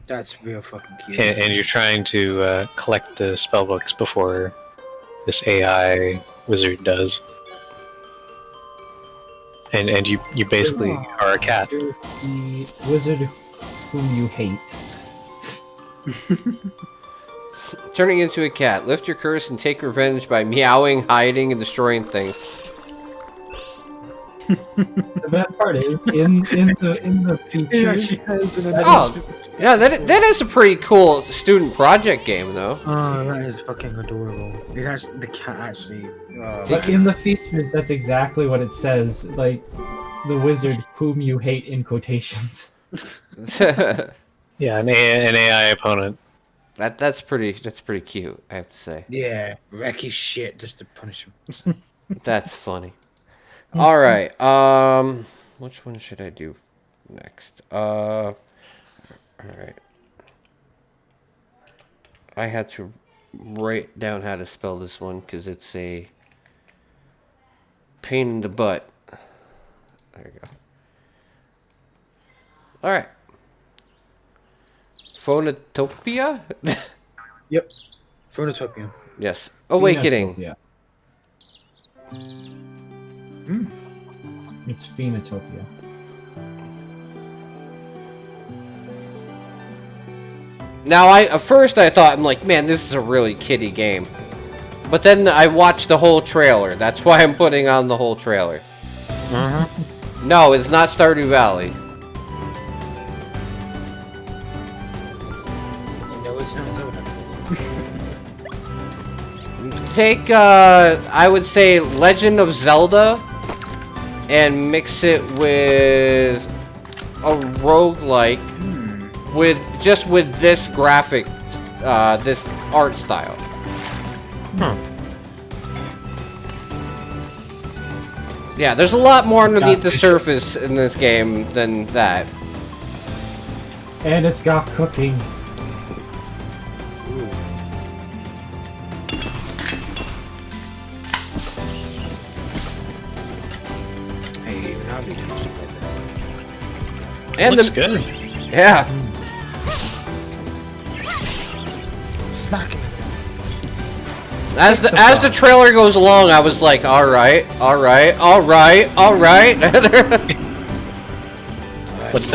That's real fucking cute. And you're trying to collect the spellbooks before this AI wizard does. And you basically are a cat. The wizard whom you hate. Turning into a cat. Lift your curse and take revenge by meowing, hiding, and destroying things. The best part is in the features. Oh, yeah, that is a pretty cool student project game, though. Oh, that is fucking adorable. It has the cat actually. But in the features, that's exactly what it says. Like the wizard whom you hate in quotations. Yeah, an AI opponent. That's pretty cute, I have to say. Yeah, wreck his shit just to punish him. That's funny. All right. Which one should I do next? All right. I had to write down how to spell this one because it's a pain in the butt. There you go. All right. Phonotopia? Yep. Phonotopia. Yes. Awakening. Phenotopia. It's Phenotopia. Now, at first I thought, I'm like, man, this is a really kiddie game. But then I watched the whole trailer. That's why I'm putting on the whole trailer. No, it's not Stardew Valley. No, it's not Zelda. Take, I would say Legend of Zelda and mix it with a roguelike with this graphic, this art style. Yeah, there's a lot more underneath the surface in this game than that. And it's got cooking. Hey, even I'll be down to play that. And Looks good. Yeah. Smack him. As the trailer goes along, I was like, all right. What's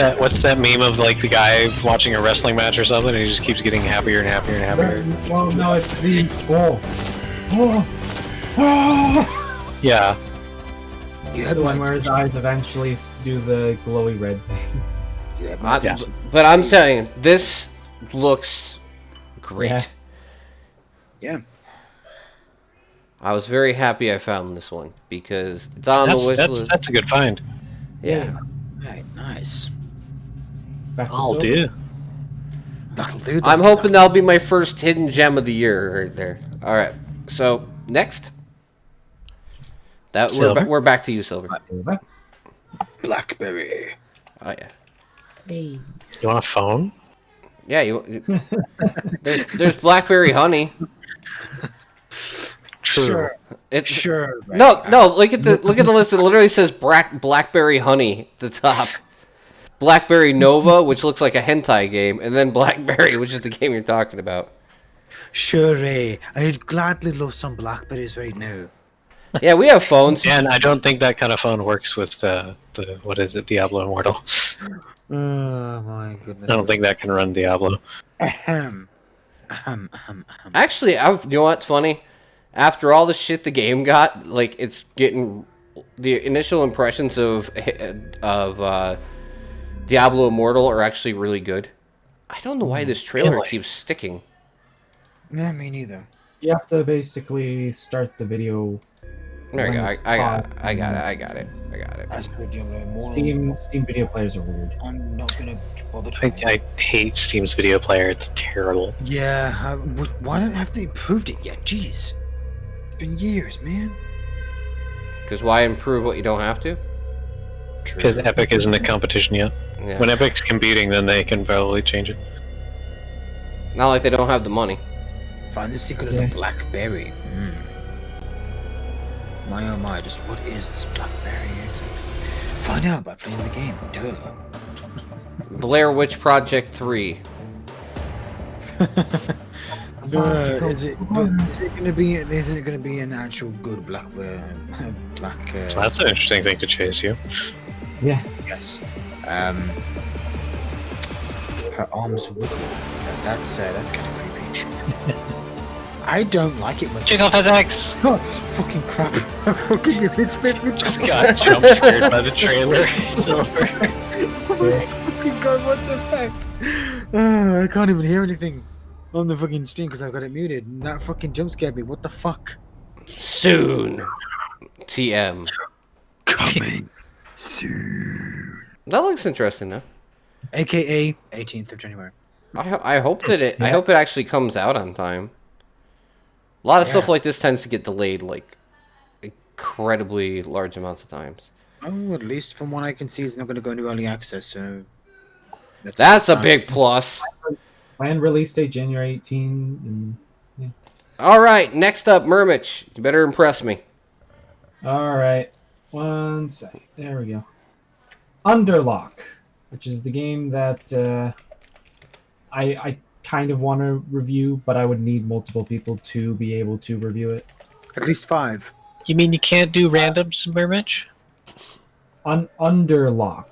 that meme of like the guy watching a wrestling match or something, and he just keeps getting happier and happier and happier? Well, no, it's the Yeah. You had the one one where his eyes eventually do the glowy red thing. Yeah. But I'm saying this looks great. Yeah. Yeah. I was very happy I found this one because it's on the wish list. That's a good find. Yeah. Right, nice. Back to I'll silver. do. That'll do. I'm hoping that'll be my first hidden gem of the year right there. All right. So next, Silver? we're back to you, Silver. Silver. Blackberry. Oh yeah. Hey. You want a phone? Yeah. There's blackberry honey. True. Sure. It, Sure. Right. No. Look at the list. It literally says blackberry honey at the top. Blackberry Nova, which looks like a hentai game, and then Blackberry, which is the game you're talking about. Sure. I'd gladly love some blackberries right now. Yeah, we have phones. And I don't think that kind of phone works with the what is it, Diablo Immortal. Oh my goodness. I don't think that can run Diablo. Ahem. Actually, you know what's funny? After all the shit the game got, like it's getting the initial impressions of Diablo Immortal are actually really good. I don't know why this trailer Really? keeps sticking. Yeah, me neither. You have to basically start the video. There we go. when it's I paused. got it. As for Diablo Immortal, Steam video players are weird. I'm not gonna bother I trying. hate Steam's video player. It's terrible. Yeah, why don't have they improved it yet? Jeez. It's been years, man. Because why improve what you don't have to? Because Epic isn't a competition yet. Yeah. When Epic's competing, then they can probably change it. Not like they don't have the money. Find the secret Yeah. of the blackberry. My oh my, just what is this blackberry exactly? Find out by playing the game. Duh. Blair Witch Project 3. Is it gonna be? Is it gonna be an actual good blackberry? So that's an interesting thing to chase you. Yeah. Yes. Her arms wiggle. That's kind of creepy. I don't like it when. Check off his axe! Oh, fucking crap! Fucking it made me Just got jump scared by the trailer. Silver. Oh my fucking god! What the heck? I can't even hear anything on the fucking stream because I've got it muted. And that fucking jump scared me. What the fuck? Soon. TM. Coming soon. That looks interesting though. AKA 18th of January. I hope that I hope it actually comes out on time. A lot of stuff like this tends to get delayed like incredibly large amounts of times. Oh, at least from what I can see, it's not going to go into early access. So That's a big plus. Planned release date January 18. And All right, next up, Murmich. You better impress me. all right, one sec. There we go. Underlock, which is the game that I kind of want to review, but I would need multiple people to be able to review it. At least 5. You mean you can't do randoms, Murmich? Underlock.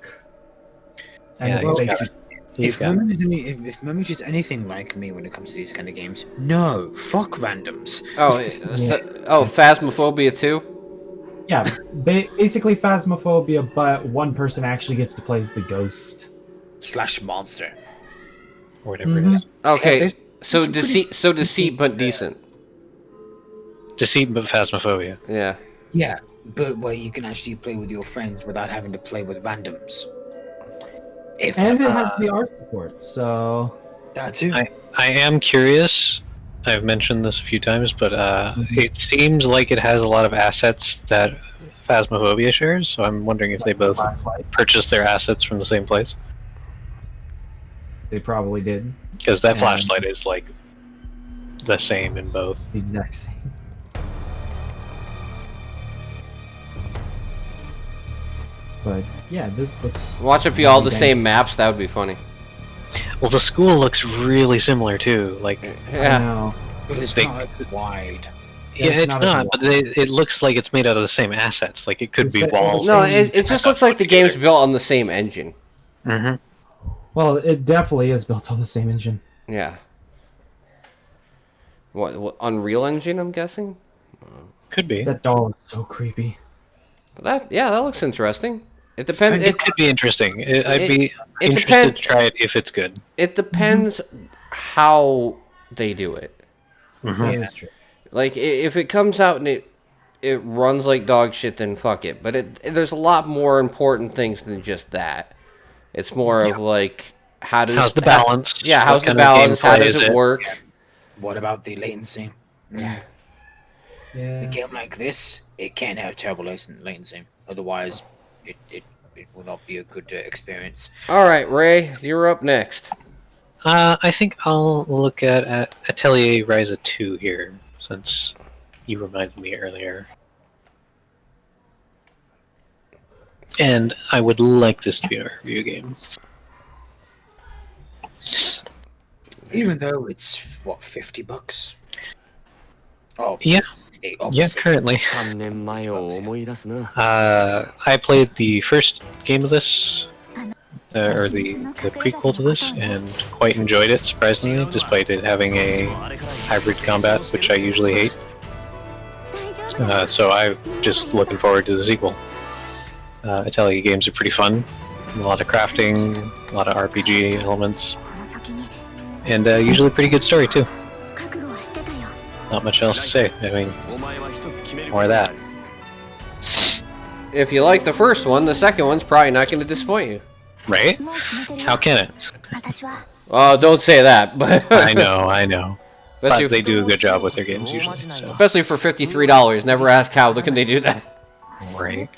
And Yeah, it's he's based- got it. He's If got it. Murmich is anything like me when it comes to these kind of games, no, fuck randoms. Oh, Phasmophobia 2? Yeah, basically Phasmophobia, but one person actually gets to play as the ghost. / monster. Or whatever it is. Okay, there's so some pretty- deceit, but decent. Deceit but Phasmophobia. Yeah. Yeah, but where you can actually play with your friends without having to play with randoms. If And it has VR support, so that too. I am curious. I've mentioned this a few times, but it seems like it has a lot of assets that Phasmophobia shares, so I'm wondering if they both purchased their assets from the same place. they probably did Because that And- flashlight is like the same in both. the exact same. But yeah, this looks. Watch it be all the same maps. That would be funny. Well, the school looks really similar too. Like, I Yeah. know. But it's they- not wide. yeah, it's it's not not, as but it looks like it's made out of the same assets. Like, it could be It's- walls. No, it just looks like the game's built on the same engine. Mm-hmm. Well, it definitely is built on the same engine. Yeah. What Unreal Engine? I'm guessing. Could be. That doll is so creepy. But that looks interesting. It depends. It could be interesting. I'd be it interested depends- to try it if it's good. It depends how they do it. That is true. Like if it comes out and it runs like dog shit, then fuck it. But there's a lot more important things than just that. It's more of like How's the balance? Yeah, What how's the kind of balance? How gameplay does is it it? work? What about the latency? A Yeah. game like this, it can't have terrible latency. Otherwise, it will not be a good experience. All right, Ray, you're up next. I think I'll look at Atelier Ryza 2 here, since you reminded me earlier. And I would like this to be a review game. Even though it's what, $50? Oh Yeah. oh, Yeah, currently. 3年前を思い出すな。 I played the first game of this, or the prequel to this, and quite enjoyed it, surprisingly, despite it having a hybrid combat, which I usually hate. So I'm just looking forward to the sequel. Atelier games are pretty fun. A lot of crafting, a lot of RPG elements, and usually pretty good story too. Not much else to say. I mean, more of that. If you like the first one, the second one's probably not going to disappoint you. Right? How can it? Oh, don't say that. But I know. especially, But they do a good job with their games usually. So. especially for $53. Never ask how can they do that. Right.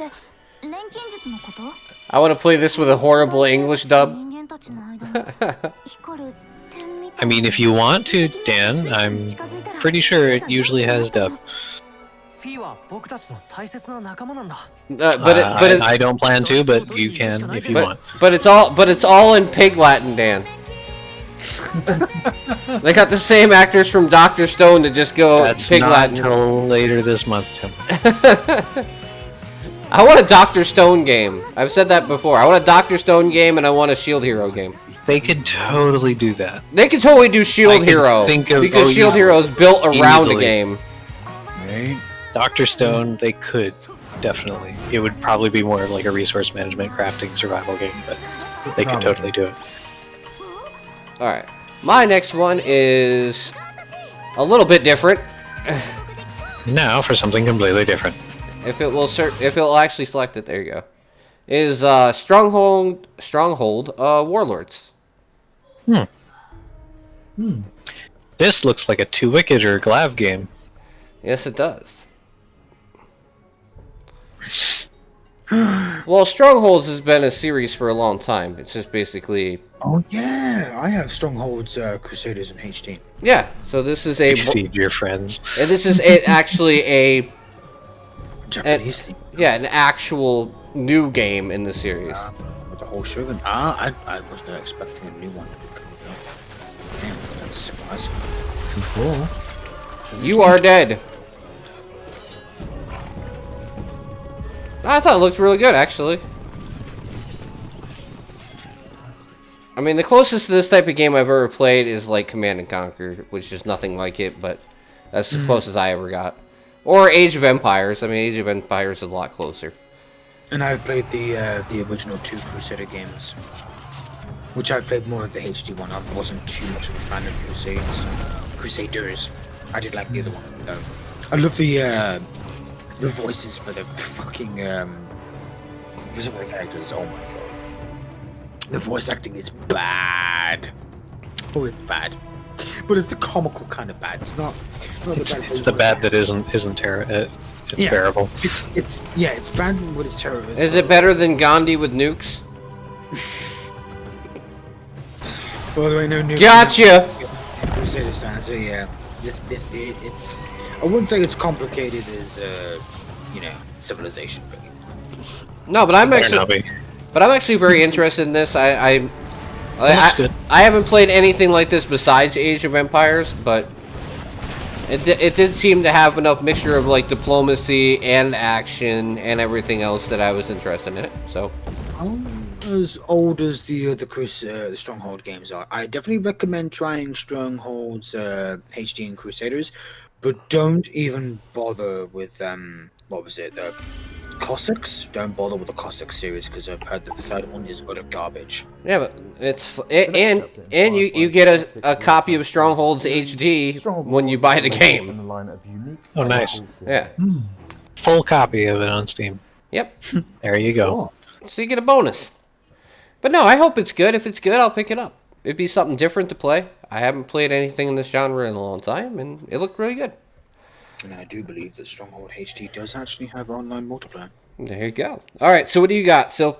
I want to play this with a horrible English dub. I mean, if you want to, Dan, I'm pretty sure it usually has dub. I don't plan to, but you can if you want. But it's all in Pig Latin, Dan. They got the same actors from Dr. Stone to just go That's Pig not Latin. until later this month, Tim. I want a Dr. Stone game. I've said that before. I want a Dr. Stone game and I want a Shield Hero game. They could totally do that. They could totally do I Shield could Hero think of- because oh, Shield easily. Hero is built around a Easily. game. Right? Dr. Stone, they could, definitely. It would probably be more of like a resource management crafting survival game, but they could totally do it. All right. My next one is a little bit different. Now for something completely different. If it'll actually select it, there you go. Is Stronghold Warlords. This looks like a Two Wicked or Glav game. Yes, it does. Well, Strongholds has been a series for a long time. It's just basically Oh yeah, I have Strongholds, Crusaders, and HD. yeah. So this is a Exceed your friends. and this is actually a Japanese thing. yeah an actual new game in the series. With the whole Shogun. I was not expecting a new one. Damn, that's a surprise. Cool. You are dead. I thought it looked really good, actually. I mean, the closest to this type of game I've ever played is like Command and Conquer, which is nothing like it, but that's the closest I ever got. Or Age of Empires. I mean, Age of Empires is a lot closer. And I've played the original 2 Crusader games, which I played more of the HD one. I wasn't too much of a fan of Crusaders. I did like the other one. Though. I love the voices for the fucking for some of the characters. Oh my god, the voice acting is bad. Oh, it's bad, but it's the comical kind of bad. It's not the bad. It's the bad that isn't terrible. It's bearable. It's bad, but it's terrible. Is it better than Gandhi with nukes? By the way, no new. Gotcha! Crusader sound. So yeah, it's. I wouldn't say it's complicated as Civilization. No, but I'm Better not actually, be. but I'm actually very interested in this. I Looks good. haven't played anything like this besides Age of Empires, but it did seem to have enough mixture of like diplomacy and action and everything else that I was interested in it. So As old as the Stronghold games are, I definitely recommend trying Strongholds HD and Crusaders, but don't even bother with what was it, the Cossacks? Don't bother with the Cossack series because I've heard that the third one is utter garbage. yeah, but and you get a copy of Strongholds HD when you buy the game. Oh, nice. Yeah. Full copy of it on Steam. Yep. There you go. Cool. So you get a bonus. But no, I hope it's good. If it's good, I'll pick it up. It'd be something different to play. I haven't played anything in this genre in a long time, and it looked really good. And I do believe that Stronghold HD does actually have online multiplayer. There you go. All right, so what do you got? So,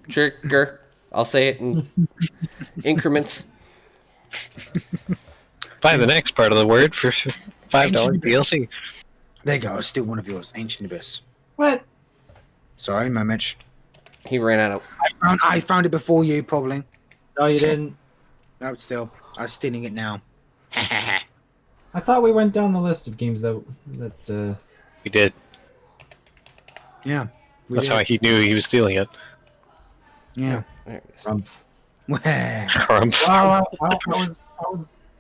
Trigger. I'll say it in increments. Buy the next part of the word for $5 DLC. There you go. It's still one of yours, Ancient Abyss. What? Sorry, my Mitch. He ran out of. I found it before you, probably. No, you didn't. No, still. I'm stealing it now. I thought we went down the list of games that We did. Yeah. That's how he knew he was stealing it. Yeah. There it is. Crumph. Well,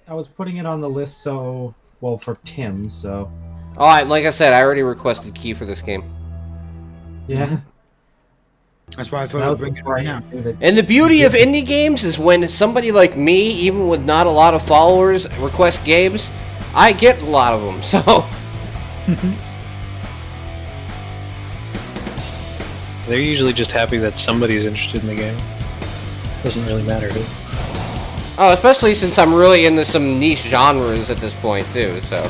I was putting it on the list for Tim, so Oh, like I said, I already requested key for this game. yeah. That's why I thought That I'd was bring it before I right now. knew that- And the beauty of indie games is when somebody like me, even with not a lot of followers, request games, I get a lot of them. So They're usually just happy that somebody's interested in the game. Doesn't really matter who. oh, especially since I'm really into some niche genres at this point too. So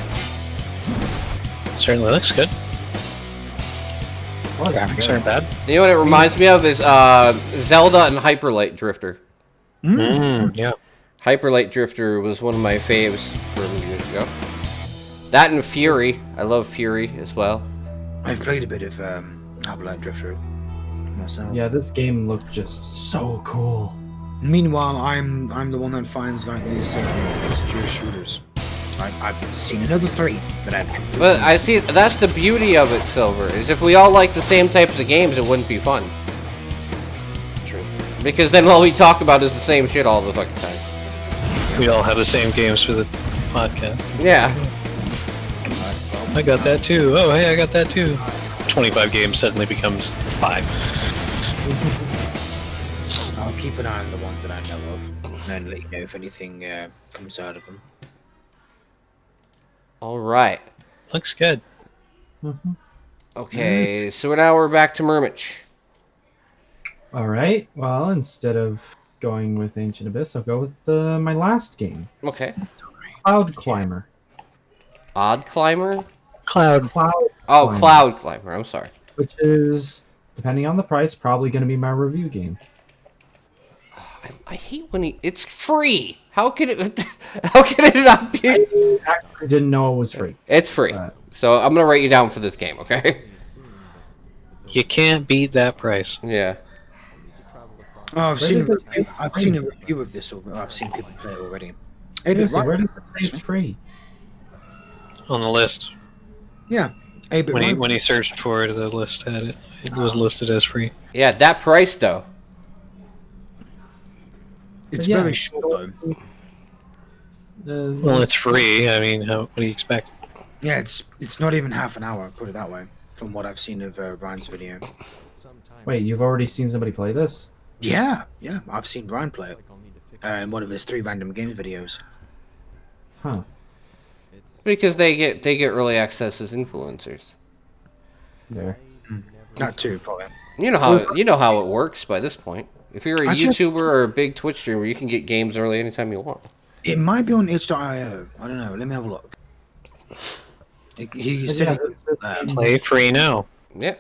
Certainly looks good. Well, it's Graphics good. aren't bad. you know what it reminds me of is Zelda and Hyper Light Drifter. Yeah. Hyper Light Drifter was one of my faves from years ago. That and Fury. I love Fury as well. I've played a bit of Hyperlight Drifter myself. Yeah, this game looked just so cool. Meanwhile, I'm the one that finds like these obscure shooters. I've seen another 3 that I've completed. But I see that's the beauty of it, Silver. Is if we all like the same types of games, it wouldn't be fun. True. Because then all we talk about is the same shit all the fucking time. We all have the same games for the podcast. Yeah. I got that too. Oh, hey, I got that too. 25 games suddenly becomes 5. I'll keep an eye on the ones that I know of, and let you know if anything comes out of them. All right. Looks good. Okay, so now we're back to Murmich. All right. Well, instead of going with Ancient Abyss, I'll go with my last game, Okay. Cloud Climber. Odd Climber? Cloud. Cloud. Oh, Climber. Cloud Climber. I'm sorry. which is, depending on the price, probably going to be my review game. I hate when it's free. How can it? How can it not be? I actually didn't know it was free. It's free. So I'm gonna write you down for this game, okay? You can't beat that price. Yeah. Oh, I've seen free? a review of this. I've seen people play it already. Seriously, where does it say it's free? On the list. Yeah. When he searched for it, the list had it. It was listed as free. Yeah, that price though. It's Yeah, very short though. Well, it's free. I mean, what do you expect? Yeah, it's not even half an hour. Put it that way. From what I've seen of Ryan's video. Wait, you've already seen somebody play this? Yeah, I've seen Ryan play it. In one of his 3 random games videos. Huh. Because they get early access as influencers. There. That too, probably. You know how it works by this point. If you're a YouTuber or a big Twitch streamer, you can get games early anytime you want. It might be on itch.io. I don't know. Let me have a look. He said Play free now. Yeah.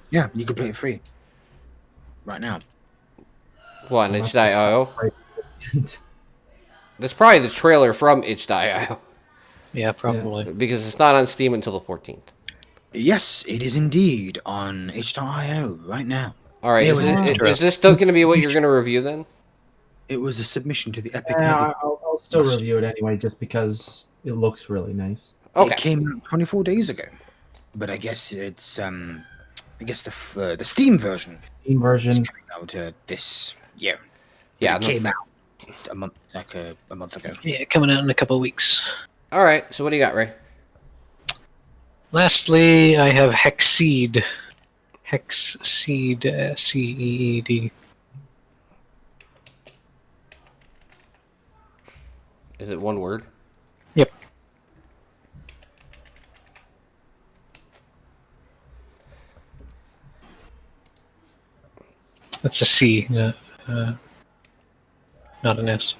Yeah, you can play it free. Right now. What, on itch.io? That's probably the trailer from itch.io. Yeah, probably. Because it's not on Steam until the 14th. Yes, it is indeed on itch.io right now. Alright, is this still going to be what you're going to review then? It was a submission to the Epic. I'll still review it anyway, just because it looks really nice. Okay. It came out 24 days ago, but I guess it's the Steam version. Steam version is coming out this year. Yeah, it came out a month ago. Yeah, coming out in a couple of weeks. All right. So what do you got, Ray? Lastly, I have Hexseed. Hexseed, CEED. Is it one word? Yep. That's a C, not an S.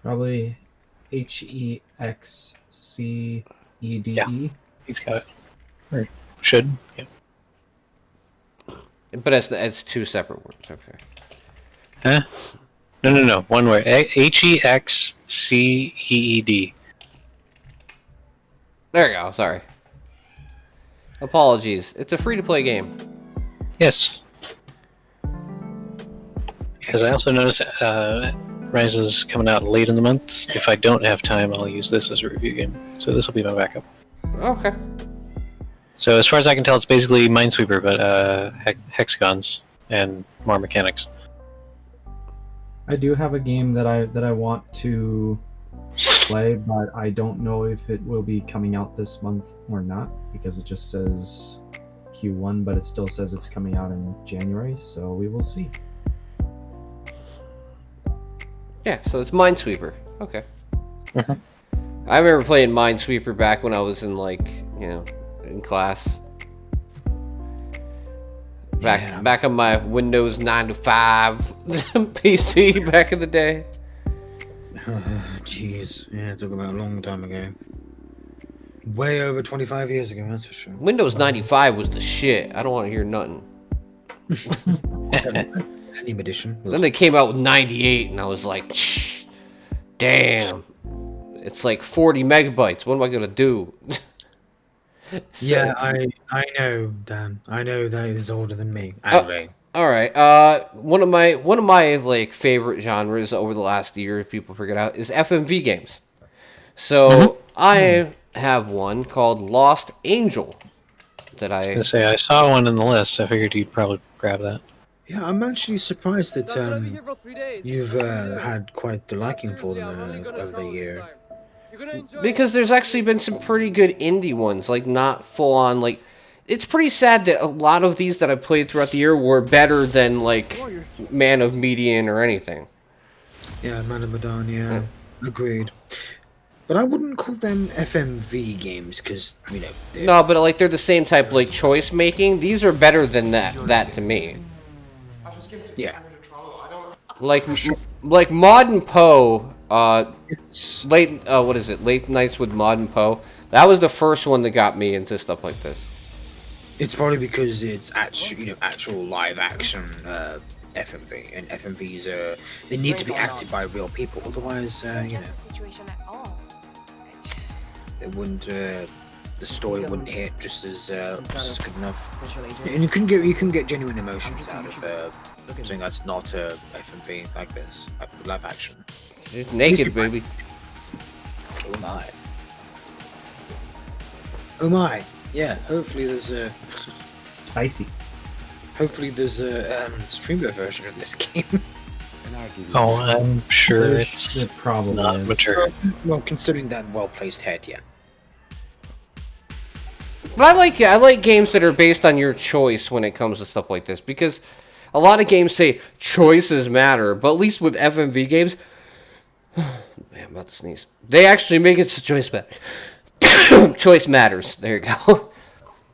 Probably HEXCEDE. Yeah. He's got it. Or should. Yeah. But it's 2 separate words. Okay. Huh? No. One word. HEXCEED. There you go. Sorry. Apologies. It's a free-to-play game. Yes. Because I also noticed Rise is coming out late in the month. If I don't have time, I'll use this as a review game. So this will be my backup. Okay. So as far as I can tell, it's basically Minesweeper, but hexagons and more mechanics. I do have a game that I want to play, but I don't know if it will be coming out this month or not, because it just says Q1, but it still says it's coming out in January, so we will see. Yeah, so it's Minesweeper. Okay. Mhm. I remember playing Minesweeper back when I was in in class. Back on my Windows 9 to 5 PC back in the day. Jeez, yeah, talking about a long time ago. Way over 25 years ago, that's for sure. Windows 95 was the shit. I don't want to hear nothing. Any edition. Then they came out with 98, and I was like, shh, damn. It's like 40 megabytes. What am I going to do? Yeah, I know, Dan. I know that is older than me. Oh, Anyway. all right. One of my favorite genres over the last year, if people figure it out, is FMV games. So I have one called Lost Angel that I was gonna say I saw one in the list. I figured you'd probably grab that. Yeah, I'm actually surprised that you've had quite the liking for them over the year. because there's actually been some pretty good indie ones, like not full on like. It's pretty sad that a lot of these that I played throughout the year were better than like Man of Medan or anything. Yeah, Man of Medan, yeah. Agreed. But I wouldn't call them FMV games because No, but like they're the same type, like choice making. These are better than that to me. Yeah. Like Mod and Poe, late nights with Mod and Poe. That was the first one that got me into stuff like this. It's probably because it's actual live action FMV, and FMVs they need to be acted by real people, otherwise it wouldn't the story wouldn't hit just as good enough. And you can get genuine emotions out of something that's not a FMV like this, live action. It's naked, baby. Oh my. Oh my. Yeah, hopefully there's a Spicy. hopefully there's a streamer version of this game. Oh, I'm sure It it's probably not is. mature. Well, considering that well-placed head, yeah. But I like games that are based on your choice when it comes to stuff like this, because a lot of games say choices matter, but at least with FMV games, man, I'm about to sneeze. They actually make it so choice matters. Choice matters. There you go.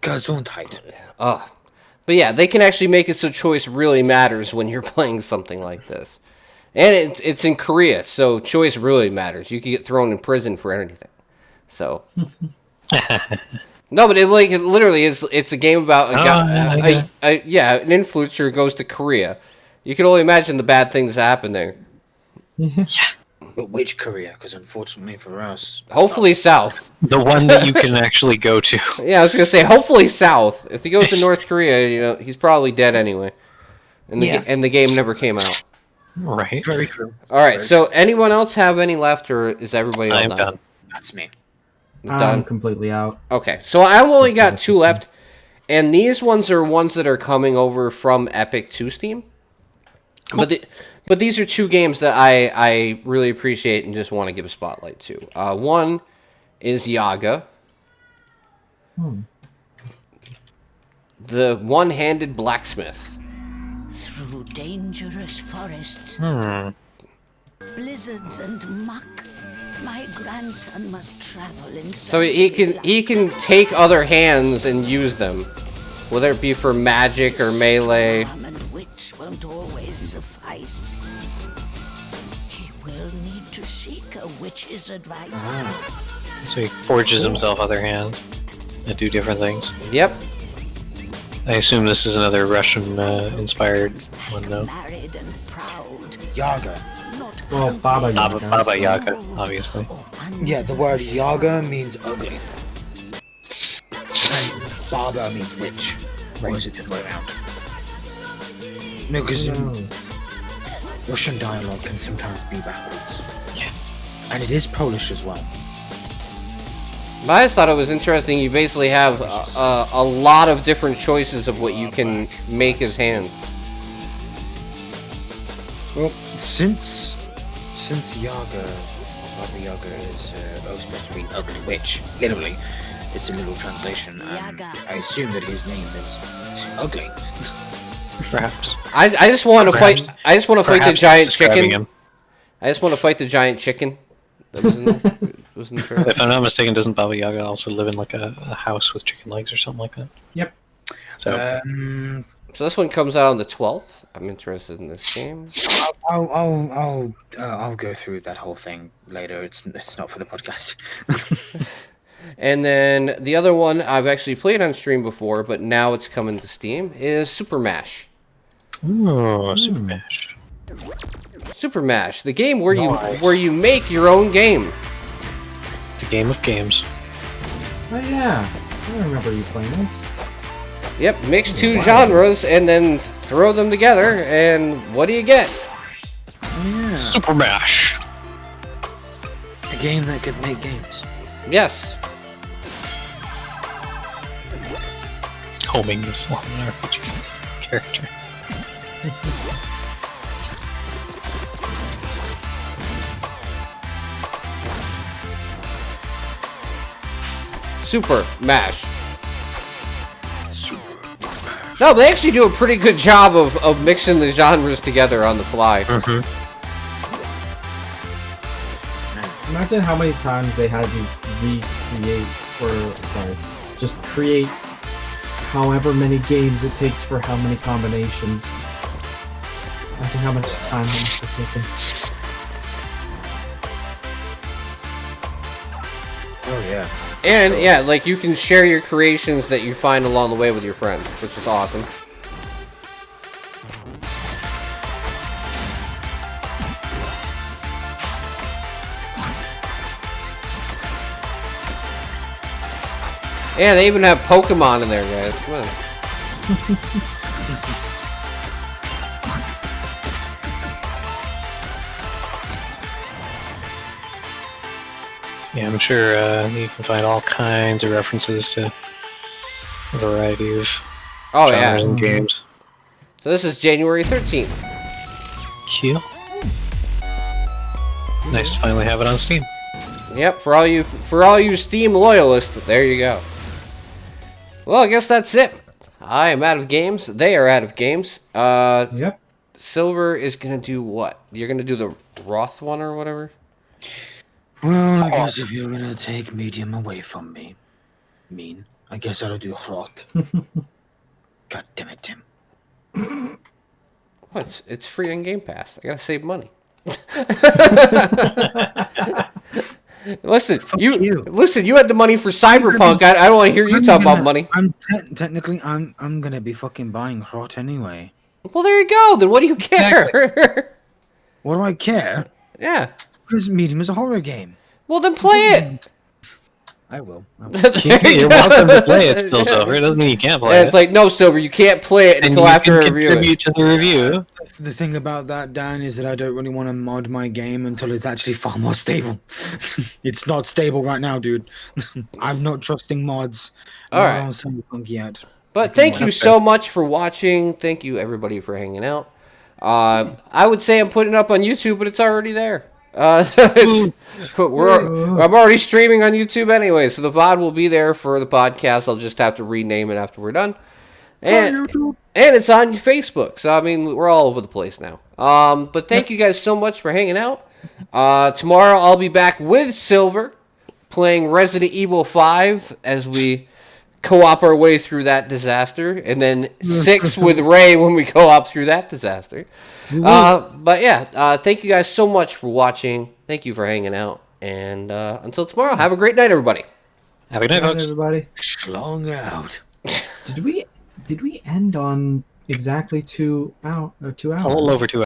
Gesundheit. But yeah, they can actually make it so choice really matters when you're playing something like this. And it's in Korea, so choice really matters. You can get thrown in prison for anything. So no, but it literally is. It's a game about a guy. An influencer goes to Korea. You can only imagine the bad things that happen there. But which Korea? Because unfortunately for us, Hopefully south. The one that you can actually go to. Yeah, I was gonna say hopefully south. If he goes to North Korea, he's probably dead anyway. And the game never came out. Right. very true. All right. So anyone else have any left, or is everybody all I'm done? done. That's me. I'm Done. completely out. Okay, so I've only got 2 left, and these ones are ones that are coming over from Epic to Steam. Cool. But these are 2 games that I really appreciate and just want to give a spotlight to. One is Yaga. The One-Handed Blacksmith. Through dangerous forests, blizzards and muck, my grandson must travel in So he can take other hands and use them, whether it be for magic or melee. and which won't always suffice. He will need to seek a witch's advice. So he forges himself other hands that do different things. Yep. I assume this is another Russian-inspired one, though. Married and proud, Yaga. not Well, Baba Yaga. Baba Yaga, obviously. Yeah, the word Yaga means ugly. And Baba means witch. Or is it the other way around? No, because Russian dialogue can sometimes be backwards. Yeah. And it is Polish as well. But I just thought it was interesting. You basically have a lot of different choices of what you can make as hands. Well, since Yaga, Baba Yaga is supposed to mean ugly witch, literally, it's a literal translation, and I assume that his name is ugly. Perhaps. I just want to fight. I just want to fight the Perhaps giant describing chicken. him. I just want to fight the giant chicken. That was in the trailer. If I'm not mistaken, doesn't Baba Yaga also live in like a house with chicken legs or something like that? Yep. So So this one comes out on the 12th. I'm interested in this game. I'll go through that whole thing later. It's not for the podcast. And then the other one I've actually played on stream before, but now it's coming to Steam, is Super Mash. ooh, Super Mash. Super Mash, the game where you make your own game. The game of games. Oh yeah, I remember you playing this. Yep, mix 2 genres and then throw them together, and what do you get? Yeah. Super Mash. A game that could make games. Yes. Homing this long RPG character. Super Mash. No, they actually do a pretty good job of mixing the genres together on the fly. Imagine how many times they had to recreate, just create however many games it takes for how many combinations. Imagine how much time that must have taken. Oh yeah. And yeah, like you can share your creations that you find along the way with your friends, which is awesome. Yeah, they even have Pokemon in there, guys. Come on. Yeah, I'm sure you can find all kinds of references to a variety of genres and games. So this is January 13th. Cute. Nice to finally have it on Steam. Yep, for all you Steam loyalists, there you go. Well, I guess that's it. I am out of games. They are out of games. Yep. Silver is gonna do what? You're gonna do the Roth one or whatever? Well, I guess if you're gonna take medium away from me, I guess I'll do hot. God damn it, Tim. What? It's free on Game Pass. I gotta save money. Listen, you had the money for Cyberpunk. I don't want to hear you talk about money. Technically, I'm gonna be fucking buying hot anyway. Well, there you go. Then what do you care? What do I care? Yeah. Because Medium is a horror game. Well, then play it. I will. You're welcome to play it still, Silver. It doesn't mean you can't play And it. it's like, no, Silver, you can't play it until after a review. Contribute to the review. The thing about that, Dan, is that I don't really want to mod my game until it's actually far more stable. It's not stable right now, dude. I'm not trusting mods. All right. On Cyberpunk yet. But thank you so much for watching. Thank you, everybody, for hanging out. I would say I'm putting it up on YouTube, but it's already there. I'm already streaming on YouTube anyway, so the VOD will be there for the podcast. I'll just have to rename it after we're done. And it's on Facebook, so I mean, we're all over the place now. But thank you guys so much for hanging out. Tomorrow I'll be back with Silver, playing Resident Evil 5 as we co-op our way through that disaster, and then 6 with Ray when we co-op through that disaster. But yeah, thank you guys so much for watching. Thank you for hanging out, and until tomorrow, have a great night, everybody. Have a good night, folks. Everybody. Schlong out. Did we end on exactly 2 hours? A little over 2 hours.